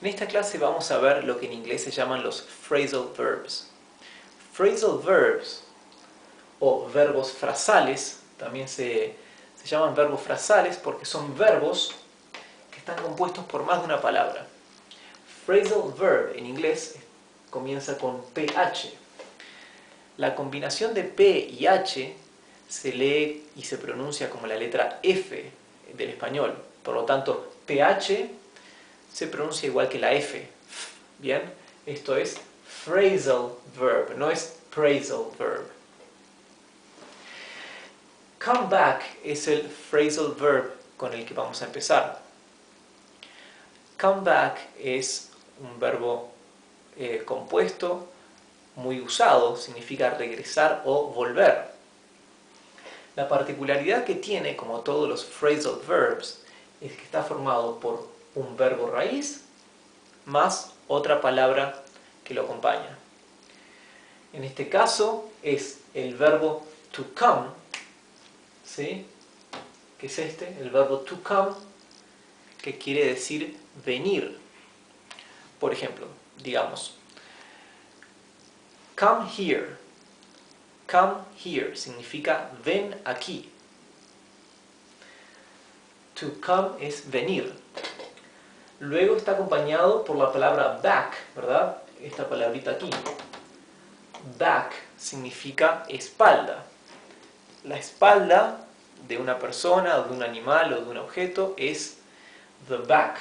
En esta clase vamos a ver lo que en inglés se llaman los phrasal verbs. Phrasal verbs, o verbos frasales, también se llaman verbos frasales porque son verbos que están compuestos por más de una palabra. Phrasal verb en inglés comienza con PH. La combinación de P y H se lee y se pronuncia como la letra F del español. Por lo tanto, PH se pronuncia igual que la F. Bien, esto es phrasal verb, no es praisal verb. Come back es el phrasal verb con el que vamos a empezar. Come back es un verbo compuesto, muy usado, significa regresar o volver. La particularidad que tiene, como todos los phrasal verbs, es que está formado por un verbo raíz más otra palabra que lo acompaña. En este caso es el verbo to come, ¿sí? ¿Qué es este? El verbo to come, que quiere decir venir. Por ejemplo, digamos, come here. Come here significa ven aquí. To come es venir. Luego está acompañado por la palabra back, ¿verdad? Esta palabrita aquí. Back significa espalda. La espalda de una persona, o de un animal, o de un objeto es the back.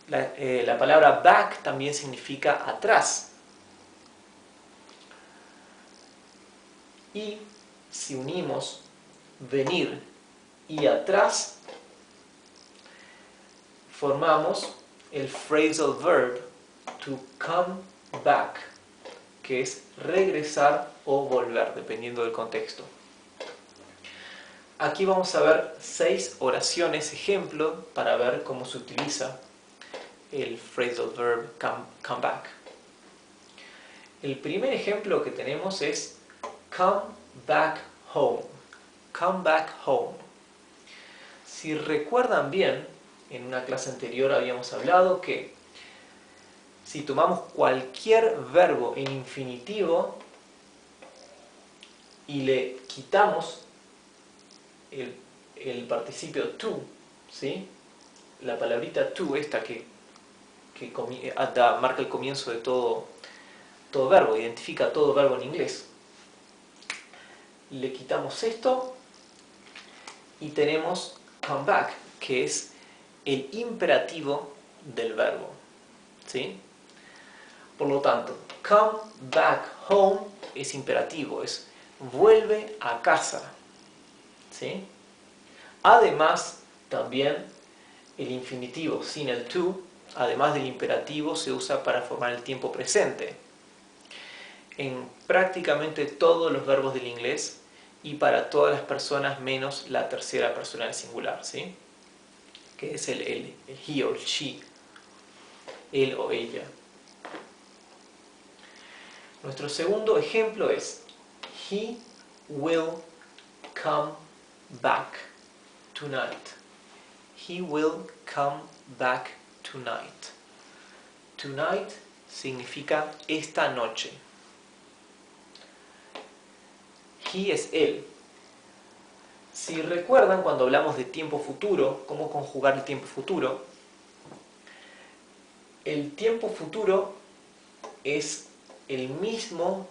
La palabra back también significa atrás. Y si unimos venir y atrás, formamos el phrasal verb to come back, que es regresar o volver, dependiendo del contexto. Aquí vamos a ver 6 oraciones ejemplo para ver cómo se utiliza el phrasal verb come back. El primer ejemplo que tenemos es come back home. Come back home. Si recuerdan bien, en una clase anterior habíamos hablado que si tomamos cualquier verbo en infinitivo y le quitamos el participio to, ¿sí? La palabrita to, esta que marca el comienzo de todo verbo, identifica todo verbo en inglés. Le quitamos esto y tenemos come back, que es el imperativo del verbo, ¿sí? Por lo tanto, come back home es imperativo, es vuelve a casa, ¿sí? Además, también el infinitivo sin el to, además del imperativo, se usa para formar el tiempo presente en prácticamente todos los verbos del inglés y para todas las personas menos la tercera persona del singular, ¿sí? Que es el he o el she, él o ella. Nuestro segundo ejemplo es he will come back tonight. He will come back tonight. Tonight significa esta noche. He es él. Si recuerdan cuando hablamos de tiempo futuro, cómo conjugar el tiempo futuro, el tiempo futuro es el mismo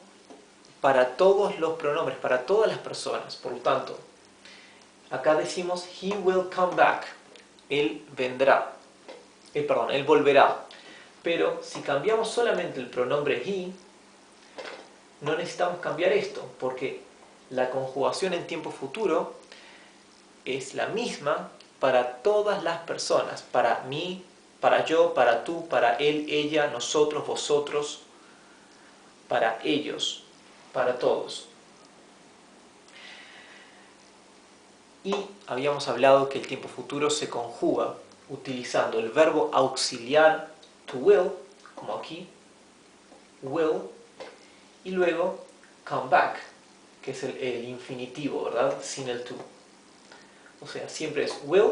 para todos los pronombres, para todas las personas. Por lo tanto, acá decimos he will come back. Él vendrá. Él volverá. Pero si cambiamos solamente el pronombre he, no necesitamos cambiar esto, porque la conjugación en tiempo futuro es la misma para todas las personas, para mí, para yo, para tú, para él, ella, nosotros, vosotros, para ellos, para todos. Y habíamos hablado que el tiempo futuro se conjuga utilizando el verbo auxiliar to will, como aquí, will, y luego come back, que es el infinitivo, ¿verdad? Sin el to. O sea, siempre es will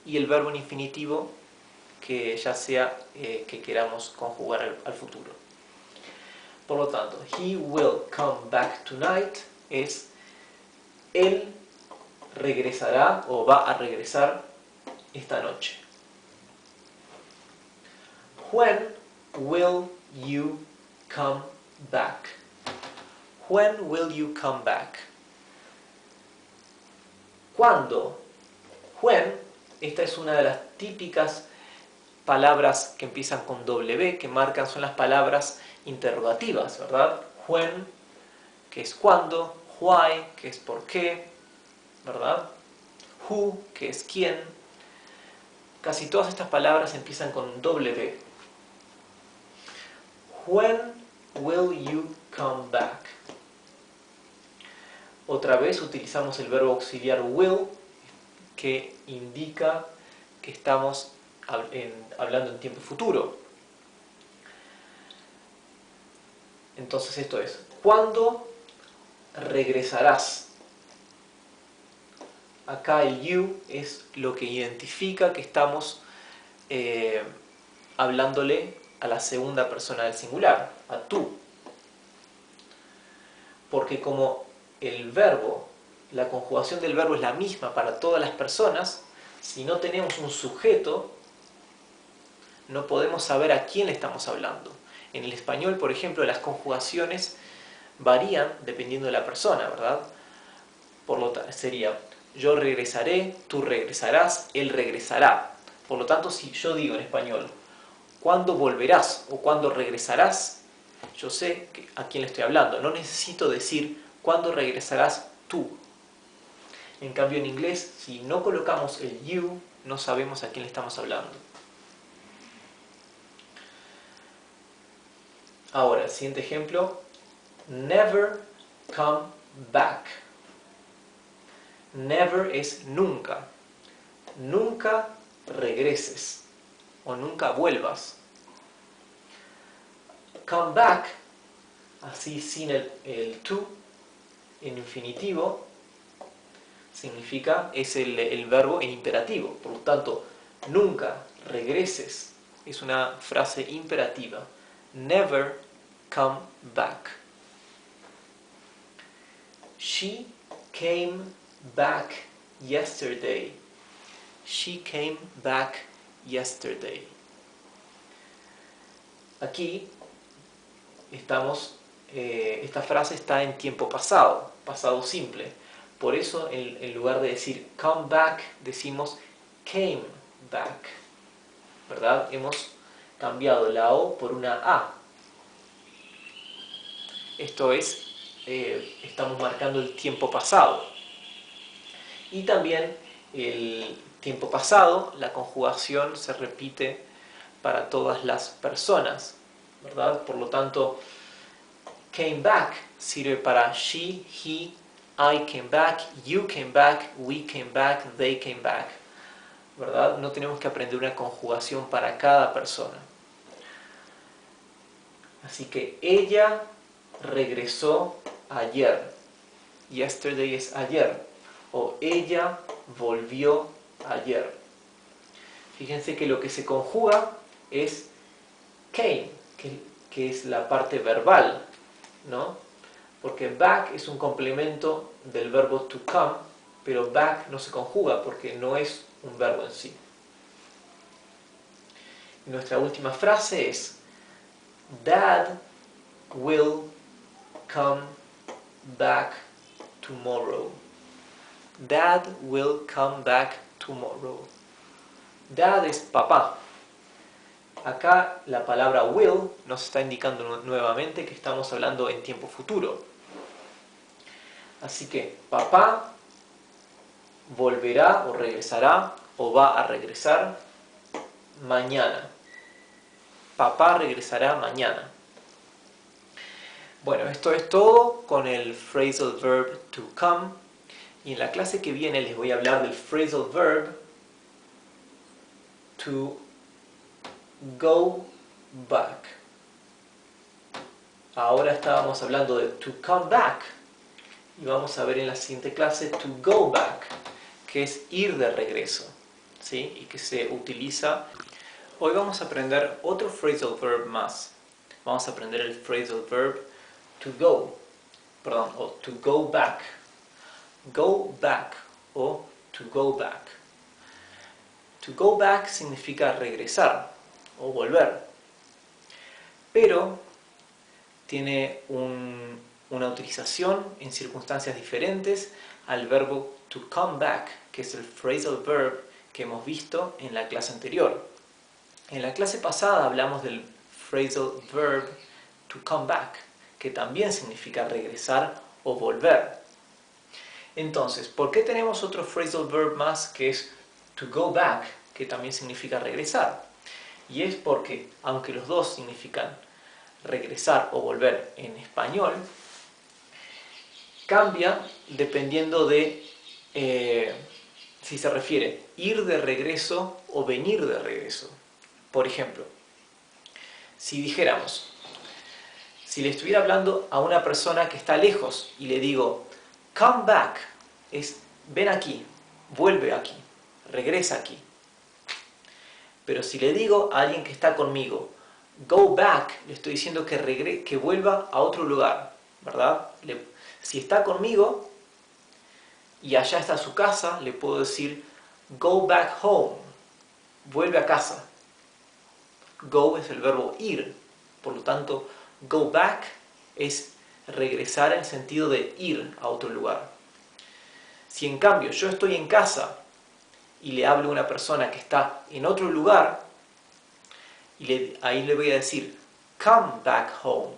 y el verbo en infinitivo que ya sea que queramos conjugar al futuro. Por lo tanto, he will come back tonight es él regresará o va a regresar esta noche. When will you come back? When will you come back? ¿Cuándo? When, esta es una de las típicas palabras que empiezan con W, que marcan, son las palabras interrogativas, ¿verdad? When, que es cuándo, why, que es por qué, ¿verdad? Who, que es quién. Casi todas estas palabras empiezan con W. When will you come back? Otra vez utilizamos el verbo auxiliar will, que indica que estamos hablando en tiempo futuro. Entonces esto es, ¿cuándo regresarás? Acá el you es lo que identifica que estamos hablándole a la segunda persona del singular, a tú. Porque como el verbo, la conjugación del verbo es la misma para todas las personas, si no tenemos un sujeto, no podemos saber a quién le estamos hablando. En el español, por ejemplo, las conjugaciones varían dependiendo de la persona, ¿verdad? Por lo tanto, sería yo regresaré, tú regresarás, él regresará. Por lo tanto, si yo digo en español, ¿cuándo volverás o cuándo regresarás? Yo sé a quién le estoy hablando. No necesito decir ¿cuándo regresarás tú? En cambio, en inglés, si no colocamos el you, no sabemos a quién le estamos hablando. Ahora, el siguiente ejemplo. Never come back. Never es nunca. Nunca regreses o nunca vuelvas. Come back, así sin el to, en infinitivo, significa, es el verbo en imperativo. Por lo tanto, nunca regreses es una frase imperativa. Never come back. She came back yesterday. She came back yesterday. Aquí esta frase está en tiempo pasado, pasado simple. Por eso en lugar de decir come back, decimos came back, ¿verdad? Hemos cambiado la O por una A. Esto es, estamos marcando el tiempo pasado. Y también el tiempo pasado, la conjugación se repite para todas las personas, ¿verdad? Por lo tanto, came back sirve para she, he, I came back, you came back, we came back, they came back, ¿verdad? No tenemos que aprender una conjugación para cada persona. Así que ella regresó ayer. Yesterday es ayer. O ella volvió ayer. Fíjense que lo que se conjuga es came, que es la parte verbal, ¿no? Porque back es un complemento del verbo to come, pero back no se conjuga porque no es un verbo en sí. Y nuestra última frase es Dad will come back tomorrow. Dad will come back tomorrow. Dad es papá. Acá la palabra will nos está indicando nuevamente que estamos hablando en tiempo futuro. Así que papá volverá o regresará o va a regresar mañana. Papá regresará mañana. Bueno, esto es todo con el phrasal verb to come. Y en la clase que viene les voy a hablar del phrasal verb to go back. Ahora estábamos hablando de to come back. Y vamos a ver en la siguiente clase to go back, que es ir de regreso, ¿sí? Y que se utiliza Hoy vamos a aprender otro phrasal verb más. Vamos a aprender el phrasal verb to go, perdón, o to go back. Go back o to go back. To go back significa regresar o volver, pero tiene una utilización en circunstancias diferentes al verbo to come back, que es el phrasal verb que hemos visto en la clase anterior. En la clase pasada hablamos del phrasal verb to come back, que también significa regresar o volver. Entonces, ¿por qué tenemos otro phrasal verb más que es to go back, que también significa regresar? Y es porque, aunque los dos significan regresar o volver en español, cambia dependiendo de si se refiere ir de regreso o venir de regreso. Por ejemplo, si dijéramos, si le estuviera hablando a una persona que está lejos y le digo come back, es ven aquí, vuelve aquí, regresa aquí. Pero si le digo a alguien que está conmigo go back, le estoy diciendo que vuelva a otro lugar, ¿verdad? Si está conmigo y allá está su casa, le puedo decir go back home, vuelve a casa. Go es el verbo ir, por lo tanto go back es regresar en el sentido de ir a otro lugar. Si en cambio yo estoy en casa y le hablo a una persona que está en otro lugar, ahí le voy a decir come back home,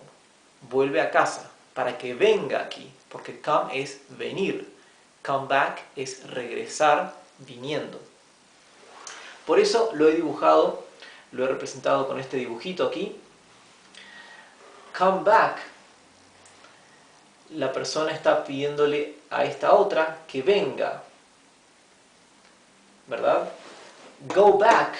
vuelve a casa, para que venga aquí, porque come es venir, come back es regresar viniendo. Por eso lo he dibujado, lo he representado con este dibujito aquí. Come back, la persona está pidiéndole a esta otra que venga, ¿verdad? Go back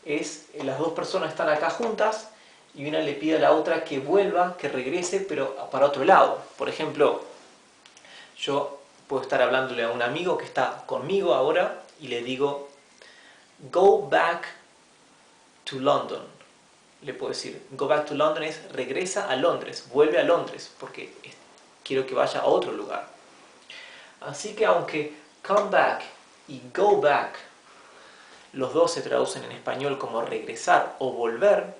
es, las dos personas están acá juntas y una le pide a la otra que vuelva, que regrese, pero para otro lado. Por ejemplo, yo puedo estar hablándole a un amigo que está conmigo ahora y le digo go back to London. Le puedo decir go back to London es regresa a Londres, vuelve a Londres, porque quiero que vaya a otro lugar. Así que aunque come back y go back los dos se traducen en español como regresar o volver,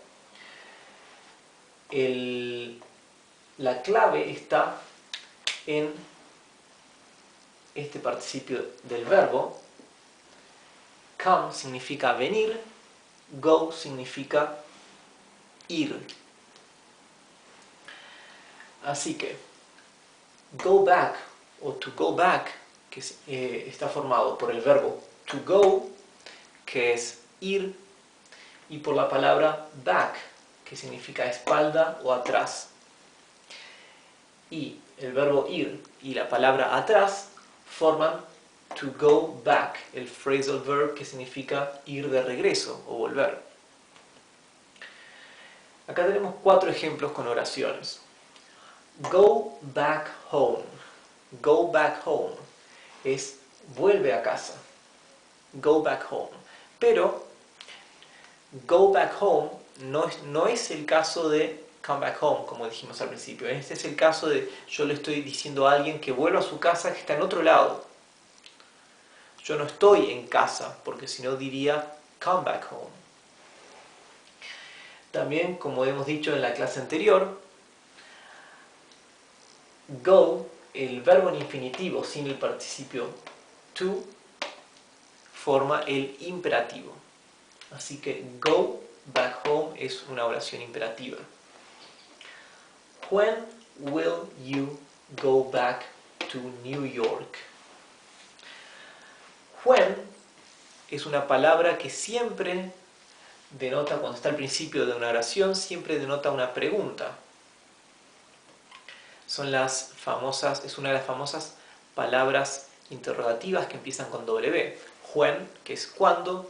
la clave está en este participio del verbo. Come significa venir, go significa ir. Así que go back o to go back, que está formado por el verbo to go, que es ir, y por la palabra back, que significa espalda o atrás. Y el verbo ir y la palabra atrás forman to go back, el phrasal verb que significa ir de regreso o volver. Acá tenemos 4 ejemplos con oraciones. Go back home. Go back home es vuelve a casa. Go back home. Pero go back home no es el caso de come back home, como dijimos al principio. Este es el caso de yo le estoy diciendo a alguien que vuelva a su casa que está en otro lado. Yo no estoy en casa, porque si no diría come back home. También, como hemos dicho en la clase anterior, go, el verbo en infinitivo sin el participio to, forma el imperativo. Así que go back home es una oración imperativa. When will you go back to New York? When es una palabra que siempre denota, cuando está al principio de una oración, siempre denota una pregunta. Es una de las famosas palabras interrogativas que empiezan con W. When, que es cuándo,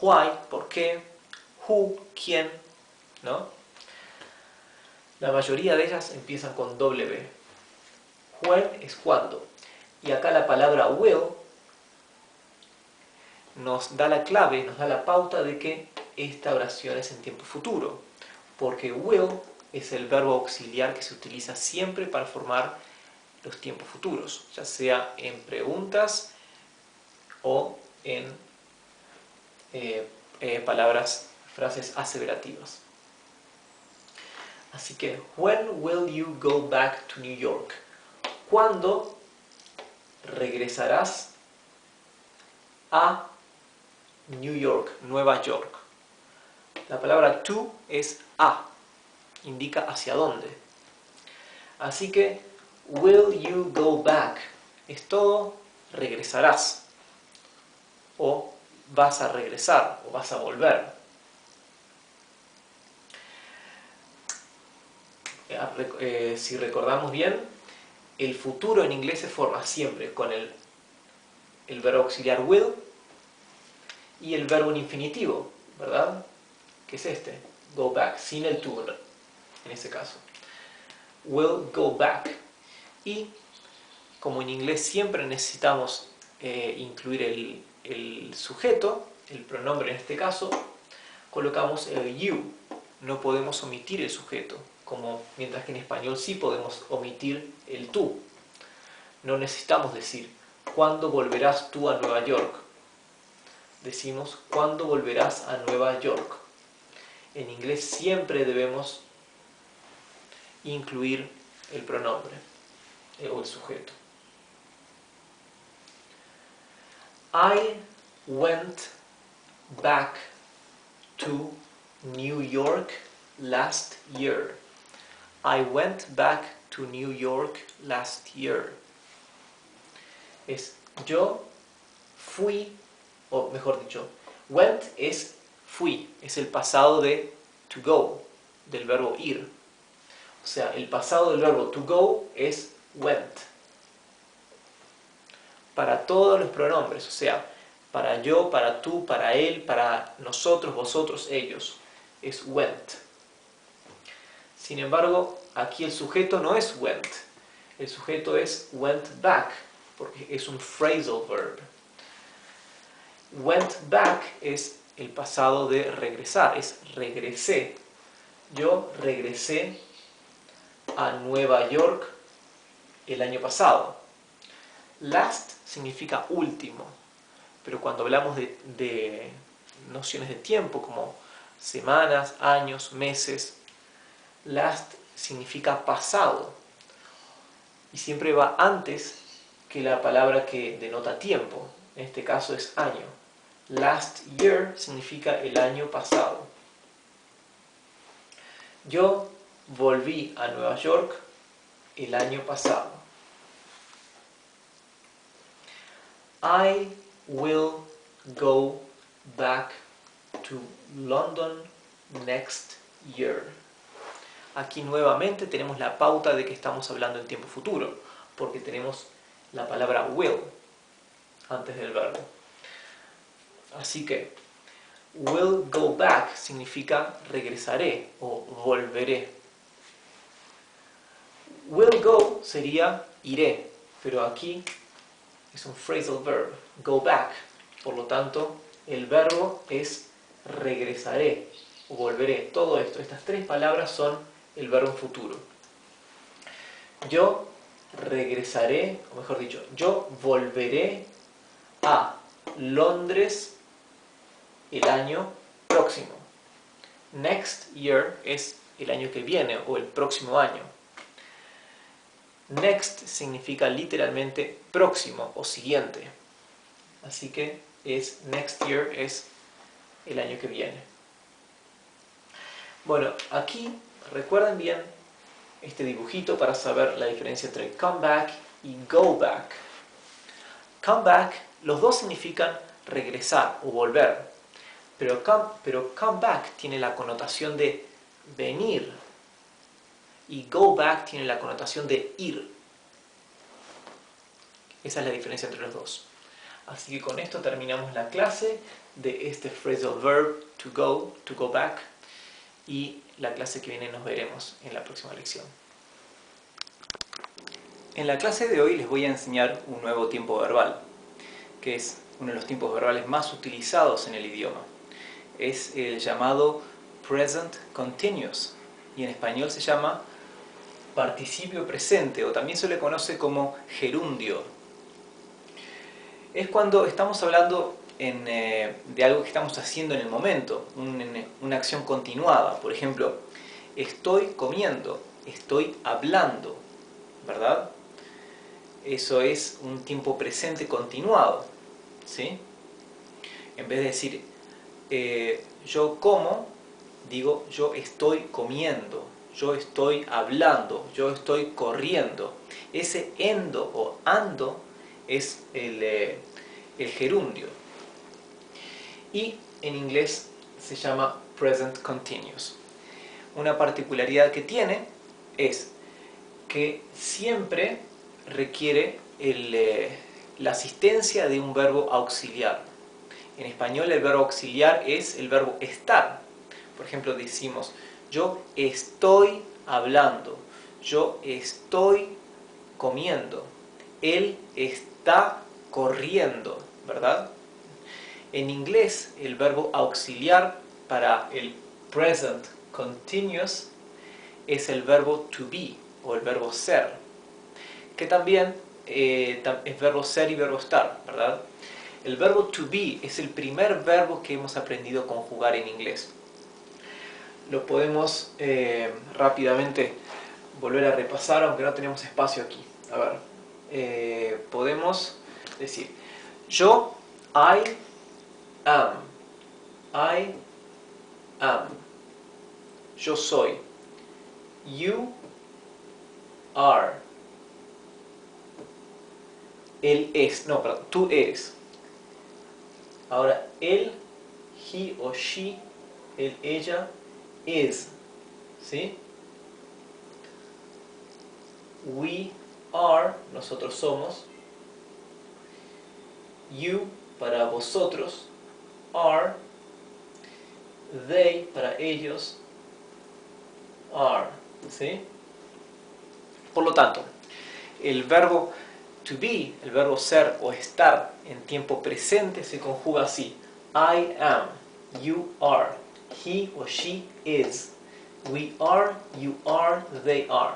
why, por qué, who, quién, ¿no? La mayoría de ellas empiezan con W. When es cuándo. Y acá la palabra will nos da la clave, nos da la pauta de que esta oración es en tiempo futuro, porque will es el verbo auxiliar que se utiliza siempre para formar los tiempos futuros, ya sea en preguntas o en frases aseverativas. Así que, when will you go back to New York? ¿Cuándo regresarás a New York, Nueva York? La palabra to es a, indica hacia dónde. Así que, will you go back? Es todo regresarás, o vas a regresar, o vas a volver. Si recordamos bien, el futuro en inglés se forma siempre con el verbo auxiliar will y el verbo en infinitivo, ¿verdad? Que es este, go back, sin el to en ese caso. Will go back. Y como en inglés siempre necesitamos incluir el sujeto, el pronombre en este caso, colocamos el you. No podemos omitir el sujeto, mientras que en español sí podemos omitir el tú. No necesitamos decir, ¿cuándo volverás tú a Nueva York? Decimos, ¿cuándo volverás a Nueva York? En inglés siempre debemos incluir el pronombre o el sujeto. I went back to New York last year. I went back to New York last year. Yo fui, o mejor dicho, went es fui, es el pasado de to go, del verbo ir. O sea, el pasado del verbo to go es went. Para todos los pronombres, o sea, para yo, para tú, para él, para nosotros, vosotros, ellos, es went. Sin embargo, aquí el sujeto no es went, el sujeto es went back, porque es un phrasal verb. Went back es el pasado de regresar, es regresé. Yo regresé a Nueva York el año pasado. Last significa último, pero cuando hablamos de nociones de tiempo como semanas, años, meses, last significa pasado y siempre va antes que la palabra que denota tiempo, en este caso es año. Last year significa el año pasado. Yo volví a Nueva York el año pasado. I will go back to London next year. Aquí nuevamente tenemos la pauta de que estamos hablando en tiempo futuro, porque tenemos la palabra will antes del verbo. Así que, will go back significa regresaré o volveré. Will go sería iré, pero aquí es un phrasal verb, go back. Por lo tanto, el verbo es regresaré o volveré. Todo esto, estas tres palabras son el verbo en futuro. Yo regresaré, o mejor dicho, yo volveré a Londres el año próximo. Next year es el año que viene o el próximo año. Next significa literalmente próximo o siguiente. Así que next year es el año que viene. Bueno, aquí recuerden bien este dibujito para saber la diferencia entre come back y go back. Come back, los dos significan regresar o volver. Pero come back tiene la connotación de venir y go back tiene la connotación de ir. Esa es la diferencia entre los dos. Así que con esto terminamos la clase de este phrasal verb to go back, y la clase que viene nos veremos en la próxima lección. En la clase de hoy les voy a enseñar un nuevo tiempo verbal, que es uno de los tiempos verbales más utilizados en el idioma. es el llamado present continuous, y en español se llama participio presente, o también se le conoce como gerundio. Es cuando estamos hablando de algo que estamos haciendo en el momento, una acción continuada. Por ejemplo, estoy comiendo, estoy hablando, ¿verdad? Eso es un tiempo presente continuado, ¿sí? En vez de decir yo como, digo yo estoy comiendo, yo estoy hablando, yo estoy corriendo. Ese endo o ando es el gerundio. Y en inglés se llama present continuous. Una particularidad que tiene es que siempre requiere la asistencia de un verbo auxiliar. En español el verbo auxiliar es el verbo estar. Por ejemplo, decimos yo estoy hablando, yo estoy comiendo, él está corriendo, ¿verdad? En inglés el verbo auxiliar para el present continuous es el verbo to be o el verbo ser, que también es verbo ser y verbo estar, ¿verdad? El verbo to be es el primer verbo que hemos aprendido a conjugar en inglés. Lo podemos rápidamente volver a repasar, aunque no tenemos espacio aquí. A ver, podemos decir yo, I am, I am, yo soy, you are, él es, no, perdón, tú eres. Ahora, él, he o she, él, ella, is, ¿sí? We are, nosotros somos. You, para vosotros. Are, they, para ellos. Are, ¿sí? Por lo tanto, el verbo to be, el verbo ser o estar en tiempo presente se conjuga así. I am, you are, he or she is, we are, you are, they are.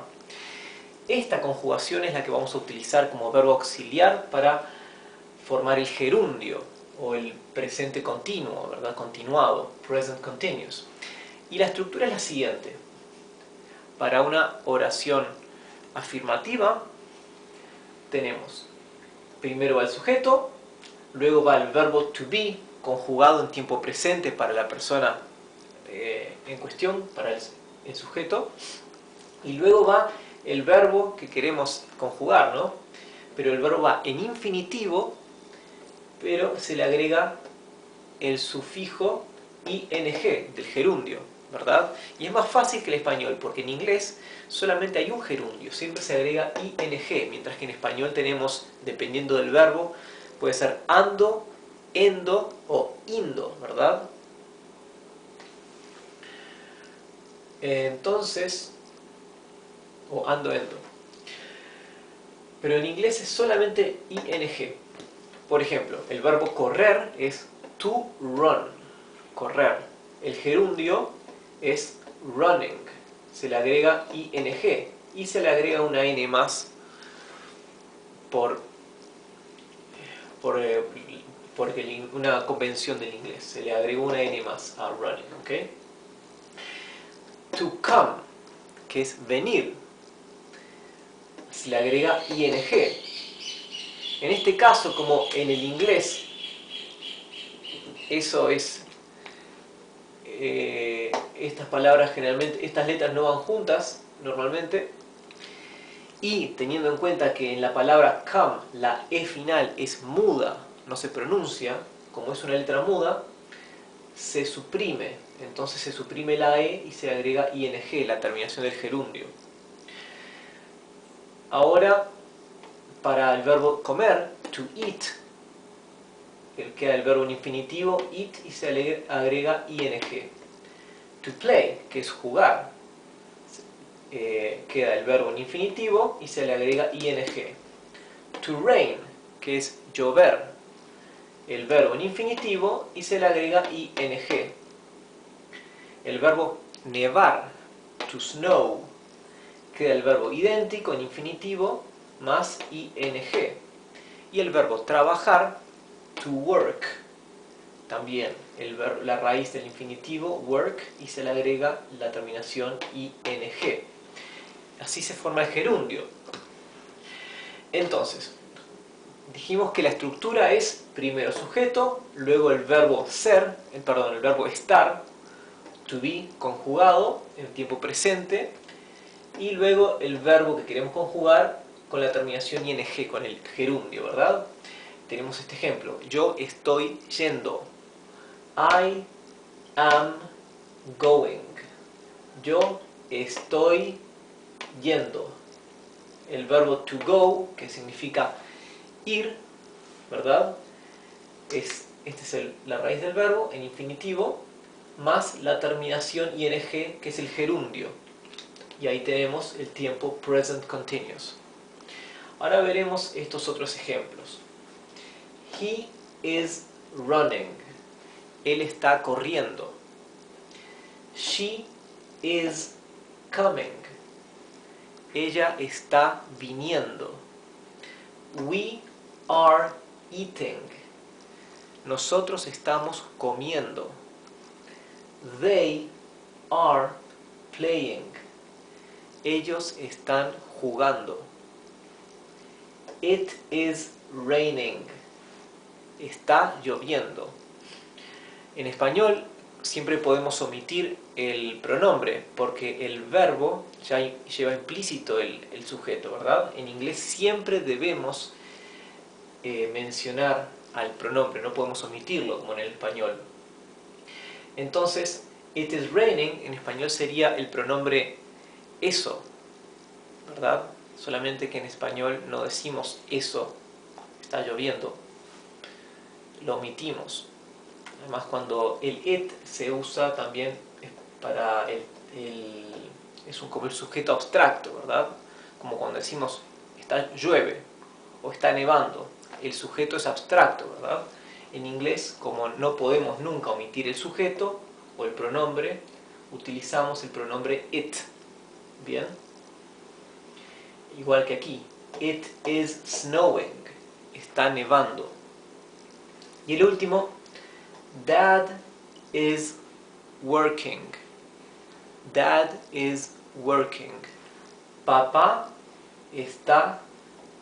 Esta conjugación es la que vamos a utilizar como verbo auxiliar para formar el gerundio o el presente continuo, ¿verdad? Continuado, present continuous. Y la estructura es la siguiente. Para una oración afirmativa tenemos primero va el sujeto, luego va el verbo to be conjugado en tiempo presente para la persona en cuestión, para el sujeto, y luego va el verbo que queremos conjugar, ¿no? Pero el verbo va en infinitivo, pero se le agrega el sufijo ing del gerundio, ¿verdad? Y es más fácil que el español, porque en inglés solamente hay un gerundio, siempre se agrega ing, mientras que en español tenemos, dependiendo del verbo, puede ser ando, endo o indo, ¿verdad? Entonces, o ando, endo. Pero en inglés es solamente ing. Por ejemplo, el verbo correr es to run, correr. El gerundio es running, se le agrega ing y se le agrega una n más por una convención del inglés, se le agregó una n más a running, ¿ok? To come, que es venir, se le agrega ing. En este caso, como en el inglés, eso es estas palabras generalmente, estas letras no van juntas normalmente, y teniendo en cuenta que en la palabra come la e final es muda, no se pronuncia, como es una letra muda, se suprime, entonces se suprime la e y se agrega ing, la terminación del gerundio. Ahora, para el verbo comer, to eat, queda el verbo en infinitivo, eat, y se le agrega ing. To play, que es jugar, queda el verbo en infinitivo y se le agrega ing. To rain, que es llover, el verbo en infinitivo y se le agrega ing. el verbo nevar, to snow, queda el verbo idéntico en infinitivo más ing. Y el verbo trabajar, to work, también la raíz del infinitivo, work, y se le agrega la terminación ing. Así se forma el gerundio. Entonces, dijimos que la estructura es primero sujeto, luego el verbo ser, el verbo estar, to be, conjugado en tiempo presente, y luego el verbo que queremos conjugar con la terminación ing, con el gerundio, ¿verdad? Tenemos este ejemplo: yo estoy yendo. I am going. Yo estoy yendo. El verbo to go, que significa ir, ¿verdad? Esta es la raíz del verbo en infinitivo, más la terminación ing, que es el gerundio. Y ahí tenemos el tiempo present continuous. Ahora veremos estos otros ejemplos. He is running. Él está corriendo. She is coming. Ella está viniendo. We are eating. Nosotros estamos comiendo. They are playing. Ellos están jugando. It is raining. Está lloviendo. En español siempre podemos omitir el pronombre porque el verbo ya lleva implícito el sujeto, ¿verdad? En inglés siempre debemos mencionar al pronombre, no podemos omitirlo como en el español. Entonces, it is raining en español sería el pronombre eso, ¿verdad? Solamente que en español no decimos eso, está lloviendo, lo omitimos. Además, cuando el it se usa también para como el sujeto abstracto, ¿verdad? Como cuando decimos llueve o está nevando, el sujeto es abstracto, ¿verdad? En inglés, como no podemos nunca omitir el sujeto o el pronombre, utilizamos el pronombre it. ¿Bien? Igual que aquí, it is snowing, está nevando. Y el último, Dad is working. Dad is working. Papá está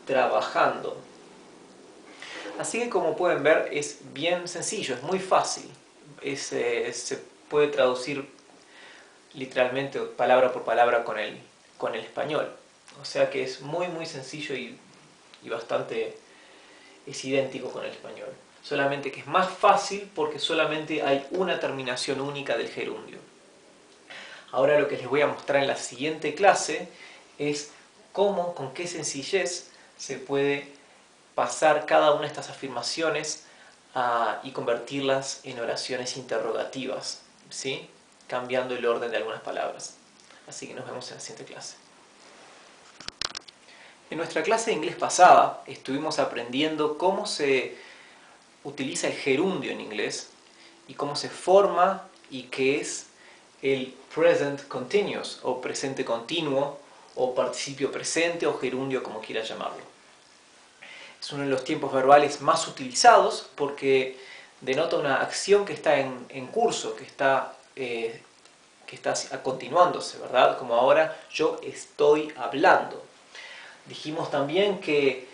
trabajando. Así que como pueden ver es bien sencillo, es muy fácil. Se puede traducir literalmente palabra por palabra con el español. O sea que es muy muy sencillo y bastante es idéntico con el español. Solamente que es más fácil porque solamente hay una terminación única del gerundio. Ahora lo que les voy a mostrar en la siguiente clase es cómo, con qué sencillez se puede pasar cada una de estas afirmaciones y convertirlas en oraciones interrogativas, ¿sí? Cambiando el orden de algunas palabras. Así que nos vemos en la siguiente clase. En nuestra clase de inglés pasada estuvimos aprendiendo cómo se utiliza el gerundio en inglés y cómo se forma y qué es el present continuous o presente continuo o participio presente o gerundio, como quiera llamarlo. Es uno de los tiempos verbales más utilizados porque denota una acción que está en curso, que está continuándose, ¿verdad? Como ahora yo estoy hablando. Dijimos también que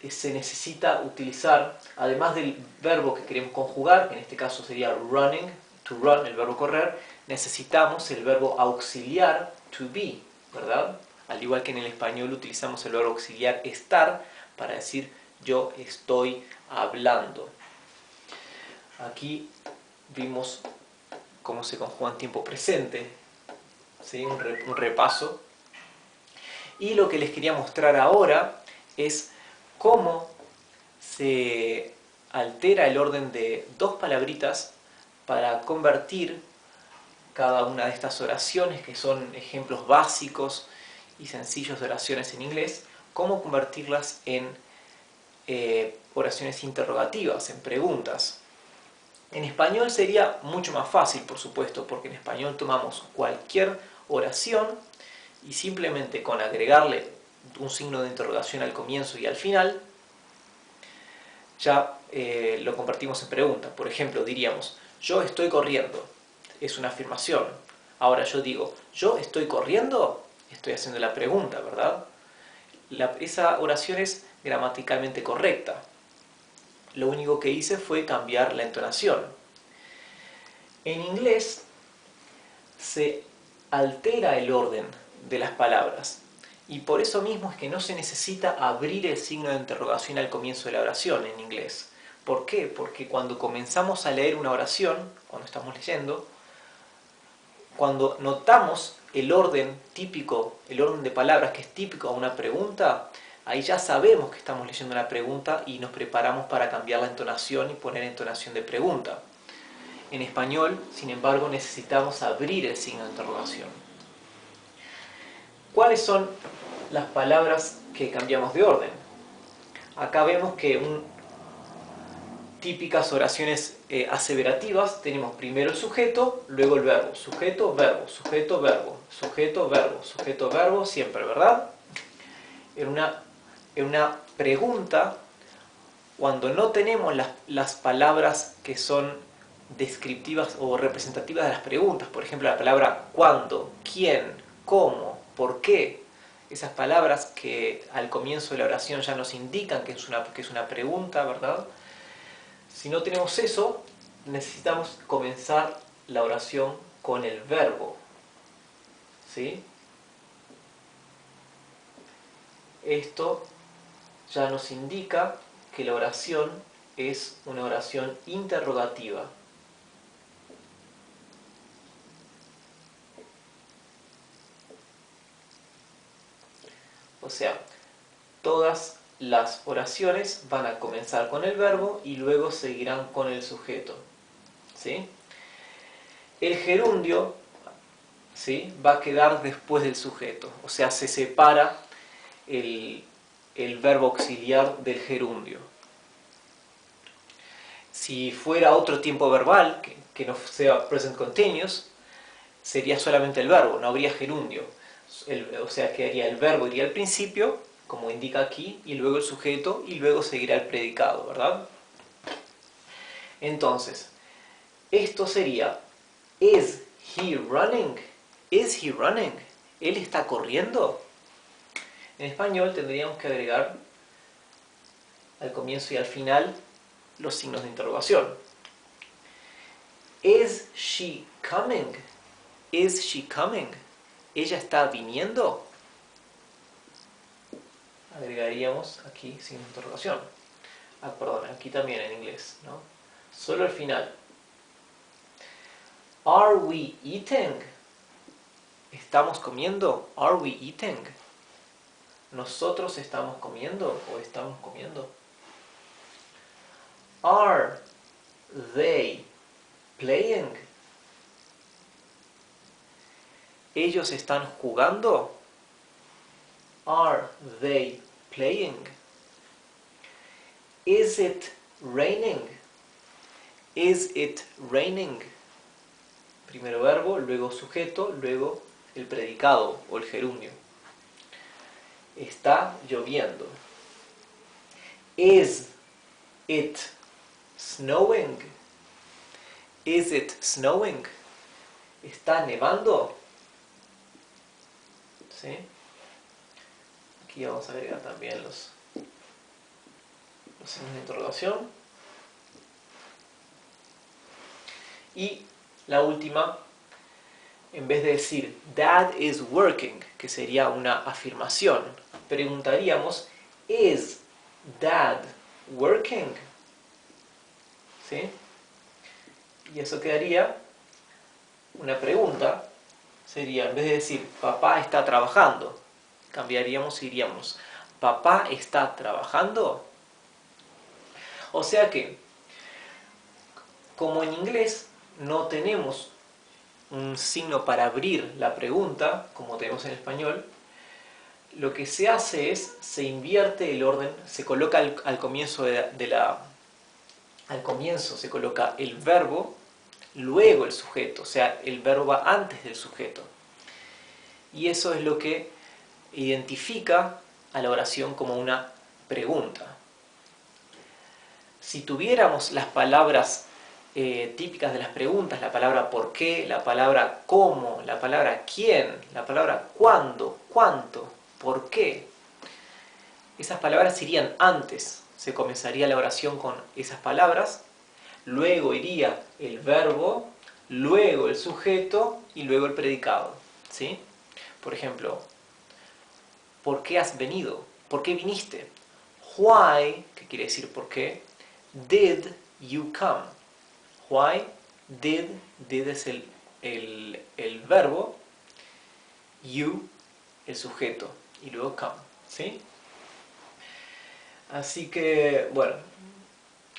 se necesita utilizar, además del verbo que queremos conjugar, que en este caso sería running, to run, el verbo correr, necesitamos el verbo auxiliar, to be, ¿verdad? Al igual que en el español utilizamos el verbo auxiliar estar para decir yo estoy hablando. Aquí vimos cómo se conjuga en tiempo presente, ¿sí? Un repaso. Y lo que les quería mostrar ahora es cómo se altera el orden de dos palabritas para convertir cada una de estas oraciones, que son ejemplos básicos y sencillos de oraciones en inglés, cómo convertirlas en oraciones interrogativas, en preguntas. En español sería mucho más fácil, por supuesto, porque en español tomamos cualquier oración y simplemente con agregarle un signo de interrogación al comienzo y al final, ya lo convertimos en pregunta. Por ejemplo, diríamos, yo estoy corriendo. Es una afirmación. Ahora yo digo, ¿yo estoy corriendo? Estoy haciendo la pregunta, ¿verdad? Esa oración es gramaticalmente correcta. Lo único que hice fue cambiar la entonación. En inglés se altera el orden de las palabras y por eso mismo es que no se necesita abrir el signo de interrogación al comienzo de la oración en inglés. ¿Por qué? Porque cuando comenzamos a leer una oración, cuando estamos leyendo, cuando notamos el orden típico, el orden de palabras que es típico a una pregunta, ahí ya sabemos que estamos leyendo una pregunta y nos preparamos para cambiar la entonación y poner entonación de pregunta. En español, sin embargo, necesitamos abrir el signo de interrogación. ¿Cuáles son las palabras que cambiamos de orden? Acá vemos que típicas oraciones aseverativas tenemos primero el sujeto, luego el verbo. Sujeto, verbo, sujeto, verbo, sujeto, verbo, sujeto, verbo, siempre, ¿verdad? En una pregunta, cuando no tenemos las palabras que son descriptivas o representativas de las preguntas, por ejemplo la palabra cuándo, quién, cómo, por qué, esas palabras que al comienzo de la oración ya nos indican que es una pregunta, ¿verdad? Si no tenemos eso, necesitamos comenzar la oración con el verbo, ¿sí? Esto ya nos indica que la oración es una oración interrogativa. O sea, todas las oraciones van a comenzar con el verbo y luego seguirán con el sujeto, ¿sí? El gerundio, ¿sí?, va a quedar después del sujeto, o sea, se separa el verbo auxiliar del gerundio. Si fuera otro tiempo verbal, que no sea present continuous, sería solamente el verbo, no habría gerundio. O sea, quedaría el verbo, iría al principio, como indica aquí, y luego el sujeto, y luego seguirá el predicado, ¿verdad? Entonces, esto sería, ¿is he running? ¿Is he running? ¿Él está corriendo? En español tendríamos que agregar al comienzo y al final los signos de interrogación. ¿Is she coming? ¿Is she coming? ¿Ella está viniendo? Agregaríamos aquí signo de interrogación. Perdón, aquí también en inglés, ¿no? Solo el final. Are we eating? ¿Estamos comiendo? Are we eating? ¿Nosotros estamos comiendo o estamos comiendo? Are they playing? ¿Ellos están jugando? Are they playing? Is it raining? Is it raining? Primero verbo, luego sujeto, luego el predicado o el gerundio. Está lloviendo. Is it snowing? Is it snowing? ¿Está nevando? ¿Sí? Aquí vamos a agregar también los signos de interrogación. Y la última, en vez de decir Dad is working, que sería una afirmación, preguntaríamos ¿Is Dad working? ¿Sí? Y eso quedaría una pregunta, sería en vez de decir papá está trabajando, cambiaríamos y diríamos ¿papá está trabajando? O sea que, como en inglés no tenemos un signo para abrir la pregunta, como tenemos en español, lo que se hace es, se invierte el orden, se coloca al comienzo de al comienzo se coloca el verbo, luego el sujeto, o sea, el verbo va antes del sujeto. Y eso es lo que identifica a la oración como una pregunta. Si tuviéramos las palabras típicas de las preguntas, la palabra por qué, la palabra cómo, la palabra quién, la palabra cuándo, cuánto, por qué, esas palabras irían antes. Se comenzaría la oración con esas palabras, luego iría el verbo, luego el sujeto y luego el predicado, ¿sí? Por ejemplo, ¿por qué has venido? ¿Por qué viniste? Why, que quiere decir por qué, did you come? Why did es el verbo, you el sujeto y luego come, ¿sí? Así que, bueno,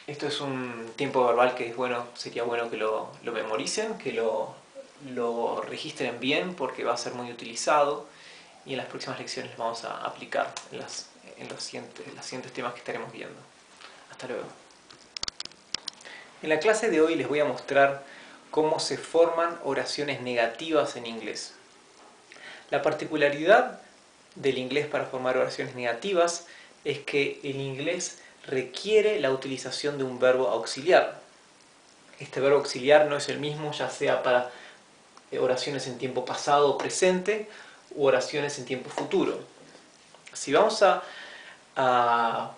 esto es un tiempo verbal que es bueno, sería bueno que lo memoricen, que lo registren bien porque va a ser muy utilizado y en las próximas lecciones lo vamos a aplicar en los siguientes temas que estaremos viendo. Hasta luego. En la clase de hoy les voy a mostrar cómo se forman oraciones negativas en inglés. La particularidad del inglés para formar oraciones negativas es que el inglés requiere la utilización de un verbo auxiliar. Este verbo auxiliar no es el mismo ya sea para oraciones en tiempo pasado o presente u oraciones en tiempo futuro. Si vamos a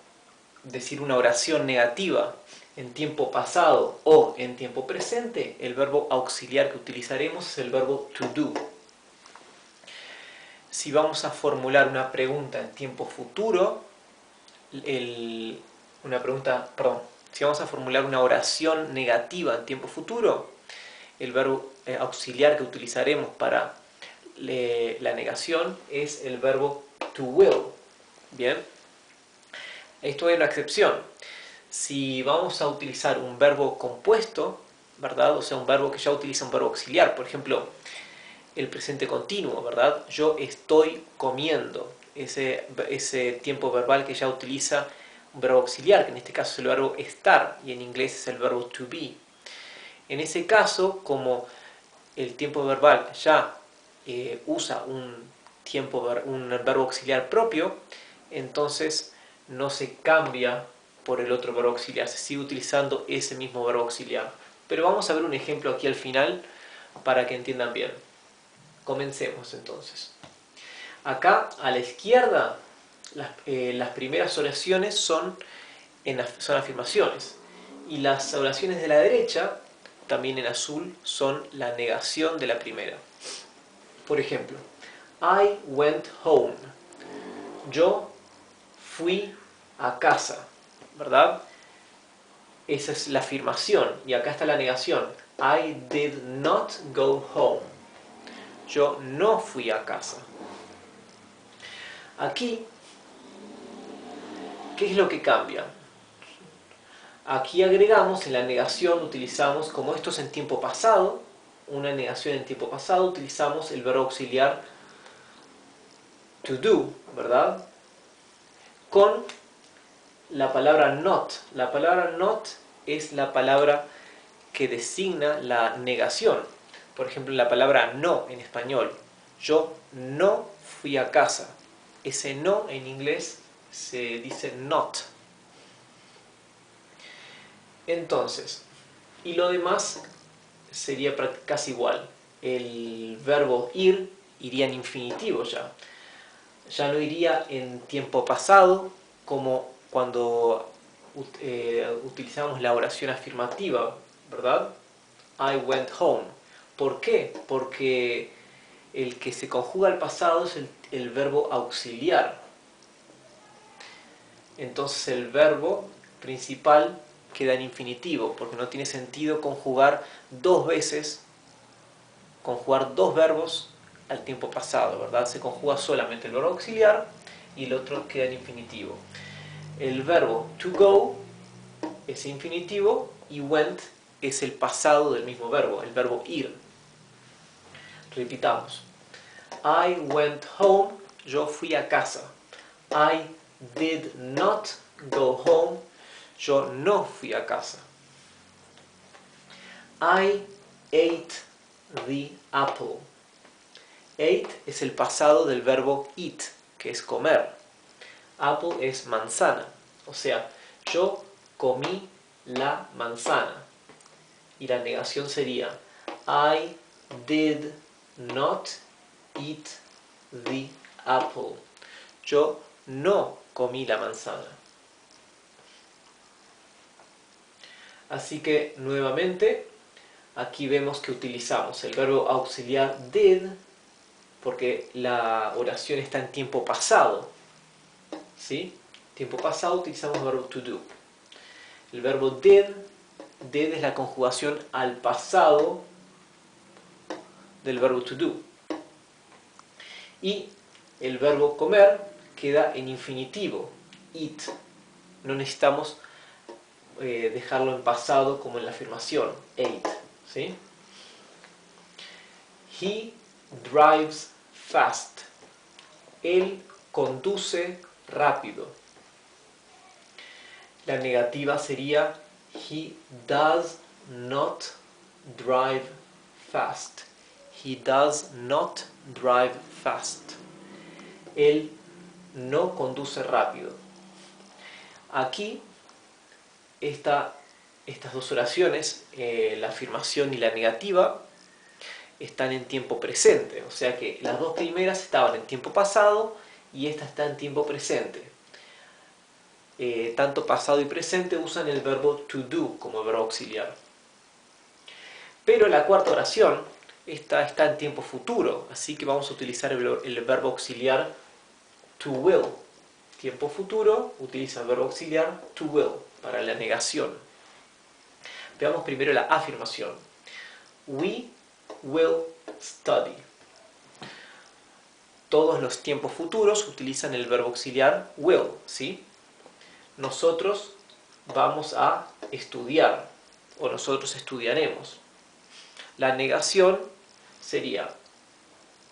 decir una oración negativa en tiempo pasado o en tiempo presente, el verbo auxiliar que utilizaremos es el verbo to do. Si vamos a formular una pregunta en tiempo futuro, si vamos a formular una oración negativa en tiempo futuro, el verbo auxiliar que utilizaremos para la negación es el verbo to will. Bien, esto es una excepción. Si vamos a utilizar un verbo compuesto, ¿verdad? O sea, un verbo que ya utiliza un verbo auxiliar, por ejemplo, el presente continuo, ¿verdad? Yo estoy comiendo. Ese tiempo verbal que ya utiliza un verbo auxiliar, que en este caso es el verbo estar, y en inglés es el verbo to be. En ese caso, como el tiempo verbal ya usa un verbo auxiliar propio, entonces no se cambia por el otro verbo auxiliar, se sigue utilizando ese mismo verbo auxiliar. Pero vamos a ver un ejemplo aquí al final para que entiendan bien. Comencemos entonces. Acá a la izquierda las primeras oraciones son afirmaciones y las oraciones de la derecha, también en azul, son la negación de la primera. Por ejemplo, I went home. Yo fui a casa, ¿verdad? Esa es la afirmación y acá está la negación. I did not go home. Yo no fui a casa. Aquí, ¿qué es lo que cambia? Aquí agregamos, en la negación utilizamos, como esto es en tiempo pasado, una negación en tiempo pasado, utilizamos el verbo auxiliar to do, ¿verdad? Con la palabra not. La palabra not es la palabra que designa la negación. Por ejemplo, la palabra no en español. Yo no fui a casa. Ese no en inglés se dice not. Entonces, y lo demás sería casi igual. El verbo ir iría en infinitivo ya. Ya no iría en tiempo pasado como cuando utilizamos la oración afirmativa, ¿verdad? I went home. ¿Por qué? Porque el que se conjuga al pasado es el verbo auxiliar. Entonces el verbo principal queda en infinitivo, porque no tiene sentido conjugar dos verbos al tiempo pasado, ¿verdad? Se conjuga solamente el verbo auxiliar y el otro queda en infinitivo. El verbo to go es infinitivo y went es el pasado del mismo verbo, el verbo ir. Repitamos. I went home, yo fui a casa. I did not go home, yo no fui a casa. I ate the apple. Ate es el pasado del verbo eat, que es comer. Apple es manzana. O sea, yo comí la manzana. Y la negación sería I did not eat the apple. Yo no comí la manzana. Así que nuevamente aquí vemos que utilizamos el verbo auxiliar did porque la oración está en tiempo pasado. ¿Sí? Tiempo pasado utilizamos el verbo to do. El verbo did es la conjugación al pasado del verbo to do. Y el verbo comer queda en infinitivo, eat. No necesitamos dejarlo en pasado como en la afirmación, ate. ¿Sí? He drives fast. Él conduce rápido. La negativa sería he does not drive fast. He does not drive fast. Él no conduce rápido. Aquí estas dos oraciones, la afirmación y la negativa, están en tiempo presente. O sea que las dos primeras estaban en tiempo pasado y esta está en tiempo presente. Tanto pasado y presente usan el verbo to do como verbo auxiliar. Pero la cuarta oración está en tiempo futuro, así que vamos a utilizar el verbo auxiliar to will. Tiempo futuro utiliza el verbo auxiliar to will para la negación. Veamos primero la afirmación. We will study. Todos los tiempos futuros utilizan el verbo auxiliar will, ¿sí? Nosotros vamos a estudiar o nosotros estudiaremos. La negación sería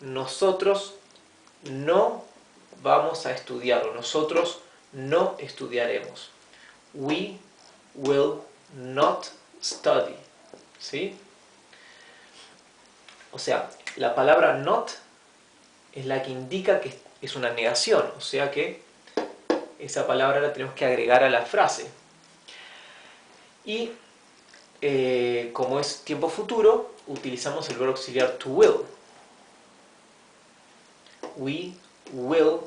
nosotros no vamos a estudiar o nosotros no estudiaremos. We will not study. ¿Sí? O sea, la palabra not es la que indica que es una negación, o sea que esa palabra la tenemos que agregar a la frase. Y como es tiempo futuro, utilizamos el verbo auxiliar to will. We will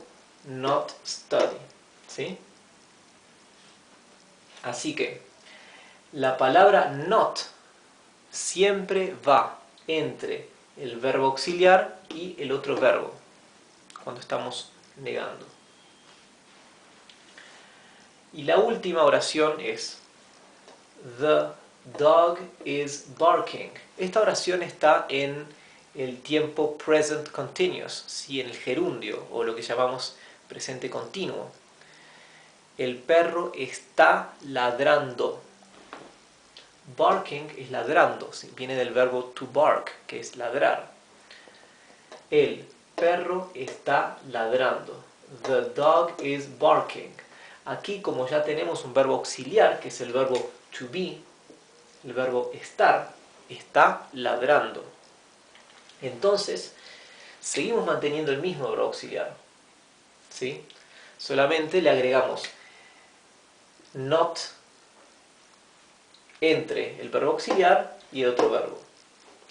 not study. ¿Sí? Así que la palabra not siempre va entre el verbo auxiliar y el otro verbo cuando estamos negando. Y la última oración es the dog is barking. Esta oración está en el tiempo present continuous, ¿sí? En el gerundio o lo que llamamos presente continuo. El perro está ladrando. Barking es ladrando, ¿sí? Viene del verbo to bark, que es ladrar. El perro está ladrando. The dog is barking. Aquí, como ya tenemos un verbo auxiliar, que es el verbo to be, el verbo estar, está ladrando. Entonces, seguimos manteniendo el mismo verbo auxiliar. ¿Sí? Solamente le agregamos not entre el verbo auxiliar y el otro verbo.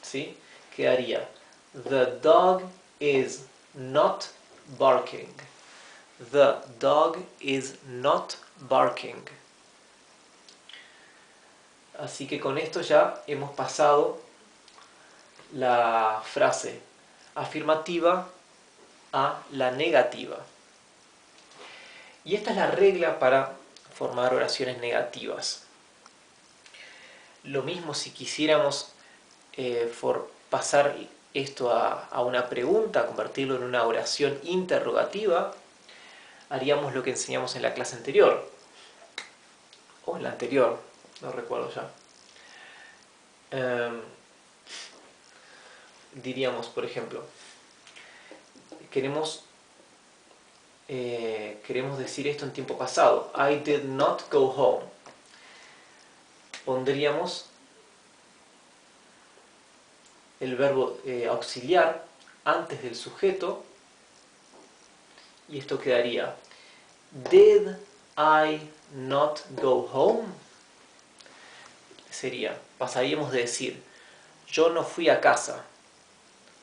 ¿Sí? Quedaría the dog is not barking. The dog is not barking. Así que con esto ya hemos pasado la frase afirmativa a la negativa. Y esta es la regla para formar oraciones negativas. Lo mismo si quisiéramos pasar esto a una pregunta, convertirlo en una oración interrogativa, haríamos lo que enseñamos en la clase anterior, o en la anterior, no recuerdo ya. Diríamos, por ejemplo, queremos decir esto en tiempo pasado. I did not go home. Pondríamos el verbo auxiliar antes del sujeto, y esto quedaría: Did I not go home? Sería, pasaríamos de decir yo no fui a casa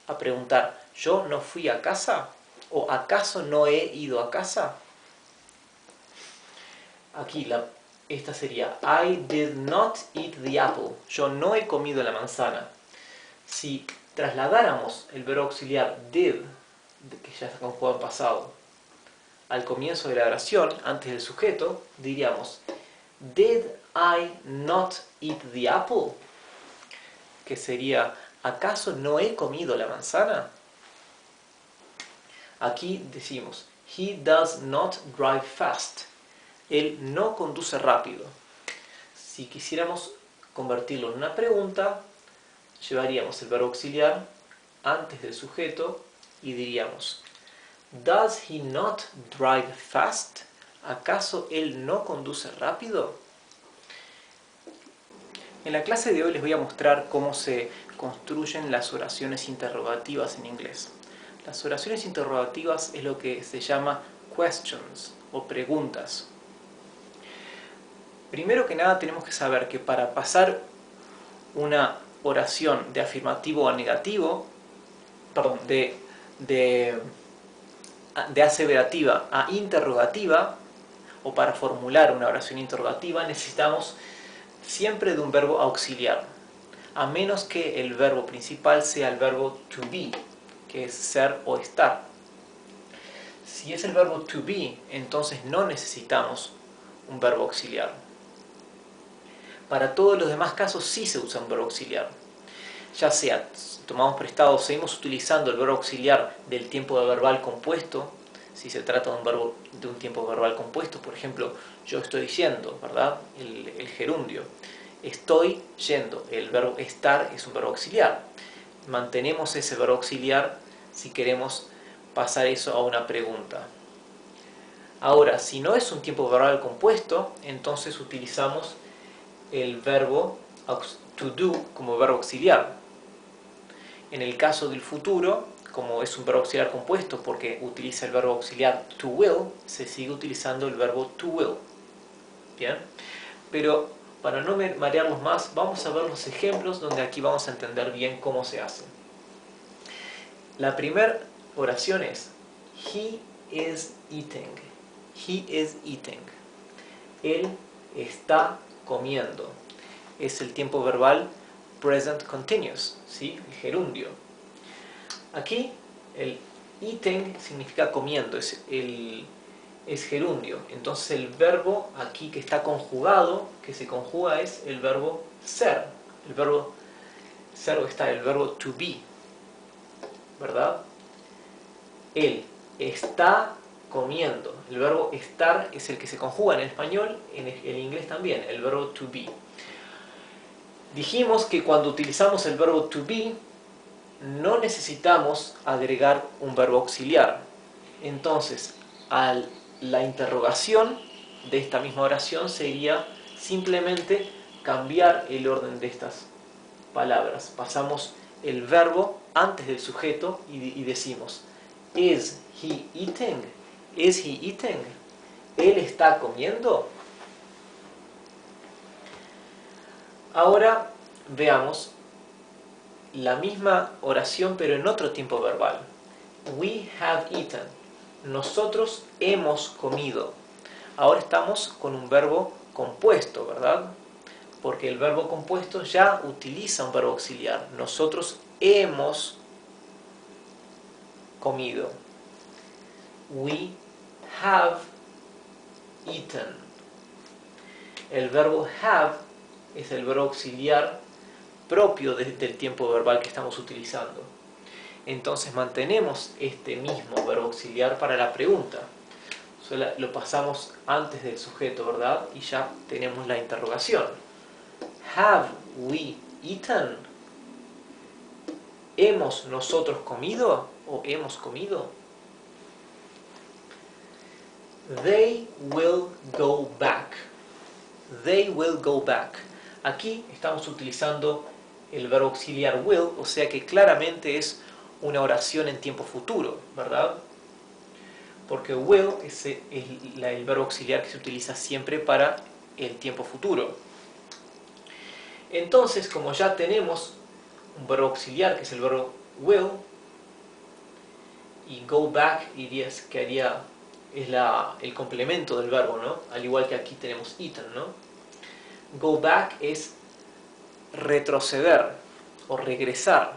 a preguntar yo no fui a casa, o ¿acaso no he ido a casa? Aquí esta sería I did not eat the apple. Yo no he comido la manzana. Si trasladáramos el verbo auxiliar did, que ya está conjugado en pasado, al comienzo de la oración, antes del sujeto, diríamos Did I not eat the apple? Que sería ¿acaso no he comido la manzana? Aquí decimos He does not drive fast. Él no conduce rápido. Si quisiéramos convertirlo en una pregunta, llevaríamos el verbo auxiliar antes del sujeto y diríamos Does he not drive fast? ¿Acaso él no conduce rápido? En la clase de hoy les voy a mostrar cómo se construyen las oraciones interrogativas en inglés. Las oraciones interrogativas es lo que se llama questions o preguntas. Primero que nada tenemos que saber que para pasar una oración de afirmativo a negativo, perdón, de aseverativa a interrogativa, o para formular una oración interrogativa, necesitamos siempre de un verbo auxiliar, a menos que el verbo principal sea el verbo to be, que es ser o estar. Si es el verbo to be, entonces no necesitamos un verbo auxiliar. Para todos los demás casos sí se usa un verbo auxiliar. Ya sea tomamos prestado, seguimos utilizando el verbo auxiliar del tiempo verbal compuesto, si se trata de un tiempo verbal compuesto, por ejemplo, yo estoy yendo, ¿verdad? El gerundio. Estoy yendo. El verbo estar es un verbo auxiliar. Mantenemos ese verbo auxiliar si queremos pasar eso a una pregunta. Ahora, si no es un tiempo verbal compuesto, entonces utilizamos el verbo to do como verbo auxiliar. En el caso del futuro, como es un verbo auxiliar compuesto porque utiliza el verbo auxiliar to will, se sigue utilizando el verbo to will. ¿Bien? Pero para no marearlos más, vamos a ver los ejemplos donde aquí vamos a entender bien cómo se hace. La primera oración es He is eating. He is eating. Él está comiendo. Es el tiempo verbal present continuous, ¿sí? El gerundio. Aquí el eating significa comiendo, es gerundio. Entonces el verbo aquí que está conjugado, que se conjuga, es el verbo ser. El verbo ser o estar, el verbo to be, ¿verdad? Él está comiendo. El verbo estar es el que se conjuga en el español, en el inglés también, el verbo to be. Dijimos que cuando utilizamos el verbo to be, no necesitamos agregar un verbo auxiliar. Entonces, la interrogación de esta misma oración sería simplemente cambiar el orden de estas palabras. Pasamos el verbo antes del sujeto y decimos Is he eating? Is he eating? ¿Él está comiendo? Ahora veamos la misma oración pero en otro tiempo verbal. We have eaten. Nosotros hemos comido. Ahora estamos con un verbo compuesto, ¿verdad? Porque el verbo compuesto ya utiliza un verbo auxiliar. Nosotros hemos comido. We have eaten. El verbo have es el verbo auxiliar propio del tiempo verbal que estamos utilizando. Entonces mantenemos este mismo verbo auxiliar para la pregunta. Solo lo pasamos antes del sujeto, ¿verdad? Y ya tenemos la interrogación. Have we eaten? ¿Hemos nosotros comido o hemos comido? They will go back. They will go back. Aquí estamos utilizando el verbo auxiliar will, o sea que claramente es una oración en tiempo futuro, ¿verdad? Porque will es el verbo auxiliar que se utiliza siempre para el tiempo futuro. Entonces, como ya tenemos un verbo auxiliar que es el verbo will, y go back es el complemento del verbo, ¿no? Al igual que aquí tenemos eaten, ¿no? Go back es retroceder o regresar.